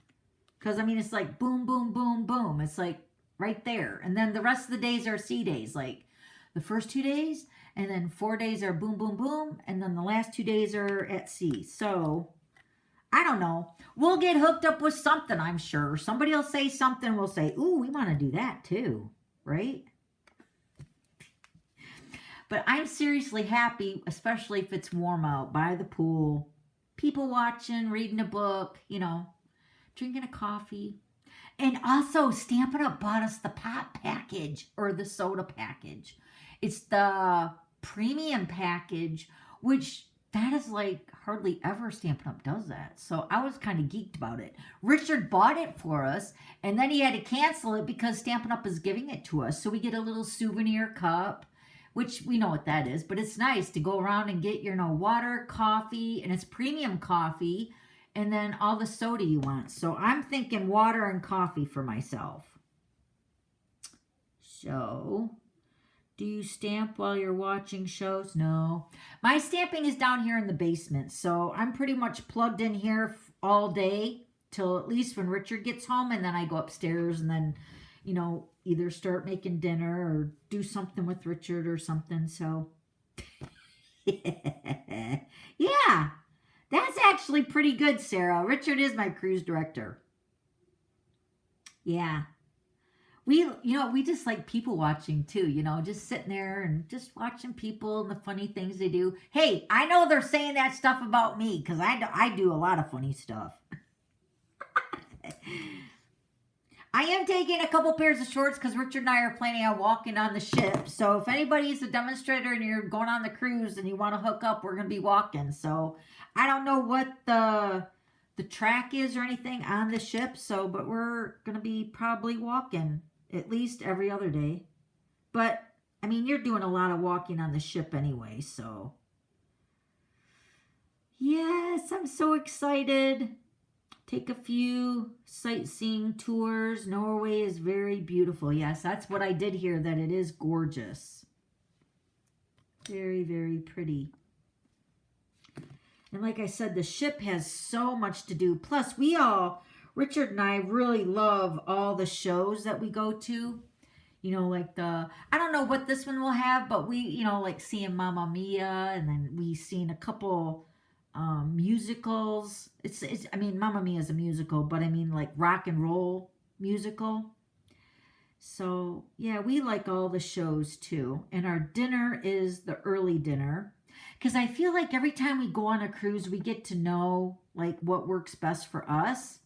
Because, I mean, it's like boom, boom, boom, boom. It's like right there. And then the rest of the days are sea days. Like the first 2 days, and then 4 days are boom, boom, boom. And then the last 2 days are at sea. So I don't know. We'll get hooked up with something, I'm sure. Somebody will say something. We'll say, ooh, we want to do that too, right? But I'm seriously happy, especially if it's warm out, by the pool, people watching, reading a book, you know, drinking a coffee. And also, Stampin' Up bought us the pop package or the soda package. It's the premium package, which that is like hardly ever Stampin' Up does that. So I was kind of geeked about it. Richard bought it for us, and then he had to cancel it because Stampin' Up is giving it to us. So we get a little souvenir cup, which we know what that is, but it's nice to go around and get your water, coffee, and it's premium coffee, and then all the soda you want. So I'm thinking water and coffee for myself. So, do you stamp while you're watching shows? No. My stamping is down here in the basement, so I'm pretty much plugged in here all day till at least when Richard gets home, and then I go upstairs and then, you know, either start making dinner or do something with Richard or something. So, yeah, that's actually pretty good, Sarah. Richard is my cruise director. Yeah. We just like people watching too, just sitting there and just watching people and the funny things they do. Hey, I know they're saying that stuff about me because I do a lot of funny stuff. I am taking a couple pairs of shorts because Richard and I are planning on walking on the ship. So if anybody's a demonstrator and you're going on the cruise and you want to hook up, we're going to be walking. So I don't know what the track is or anything on the ship. But we're going to be probably walking at least every other day. But, I mean, you're doing a lot of walking on the ship anyway. So, yes, I'm so excited. Take a few sightseeing tours. Norway is very beautiful. Yes, that's what I did hear, that it is gorgeous. Very, very pretty. And like I said, the ship has so much to do. Plus, Richard and I really love all the shows that we go to. Like I don't know what this one will have, but we, like seeing Mamma Mia, and then we seen a couple musicals. I mean, Mamma Mia is a musical, but I mean like rock and roll musical. So yeah, we like all the shows too. And our dinner is the early dinner, because I feel like every time we go on a cruise, we get to know like what works best for us.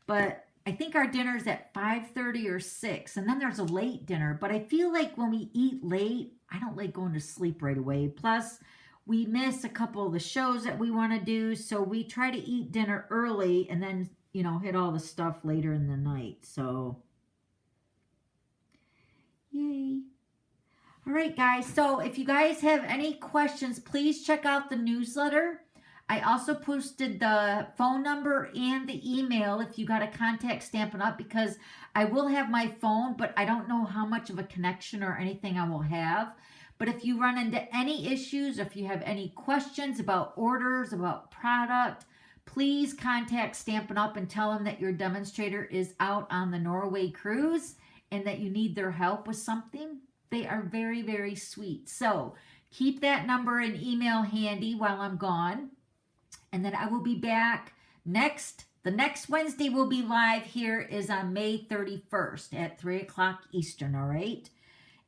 But I think our dinner is at 5:30 or 6, and then there's a late dinner. But I feel like when we eat late, I don't like going to sleep right away. Plus, we miss a couple of the shows that we want to do, so we try to eat dinner early and then, hit all the stuff later in the night. So, yay. All right, guys. So if you guys have any questions, please check out the newsletter. I also posted the phone number and the email if you got to contact Stampin' Up, because I will have my phone, but I don't know how much of a connection or anything I will have. But if you run into any issues, if you have any questions about orders, about product, please contact Stampin' Up and tell them that your demonstrator is out on the Norway cruise and that you need their help with something. They are very, very sweet. So keep that number and email handy while I'm gone. And then I will be back the next Wednesday we'll be live here is on May 31st at 3 o'clock Eastern, all right?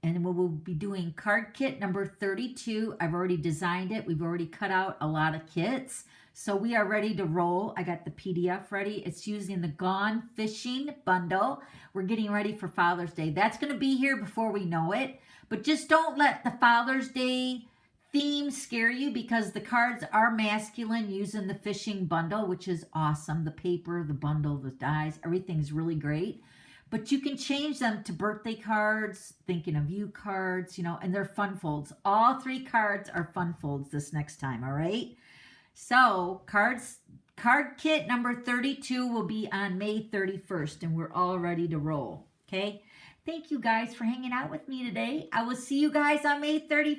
and we will be doing card kit number 32. I've already designed it. We've already cut out a lot of kits. So we are ready to roll. I got the PDF ready. It's using the Gone Fishing bundle. We're getting ready for Father's Day. That's going to be here before we know it. But just don't let the Father's Day theme scare you, because the cards are masculine using the fishing bundle, which is awesome. The paper, the bundle, the dies, everything's really great. But you can change them to birthday cards, thinking of you cards, you know, and they're fun folds. All 3 cards are fun folds this next time, all right? So card kit number 32 will be on May 31st, and we're all ready to roll, okay? Thank you guys for hanging out with me today. I will see you guys on May 31st.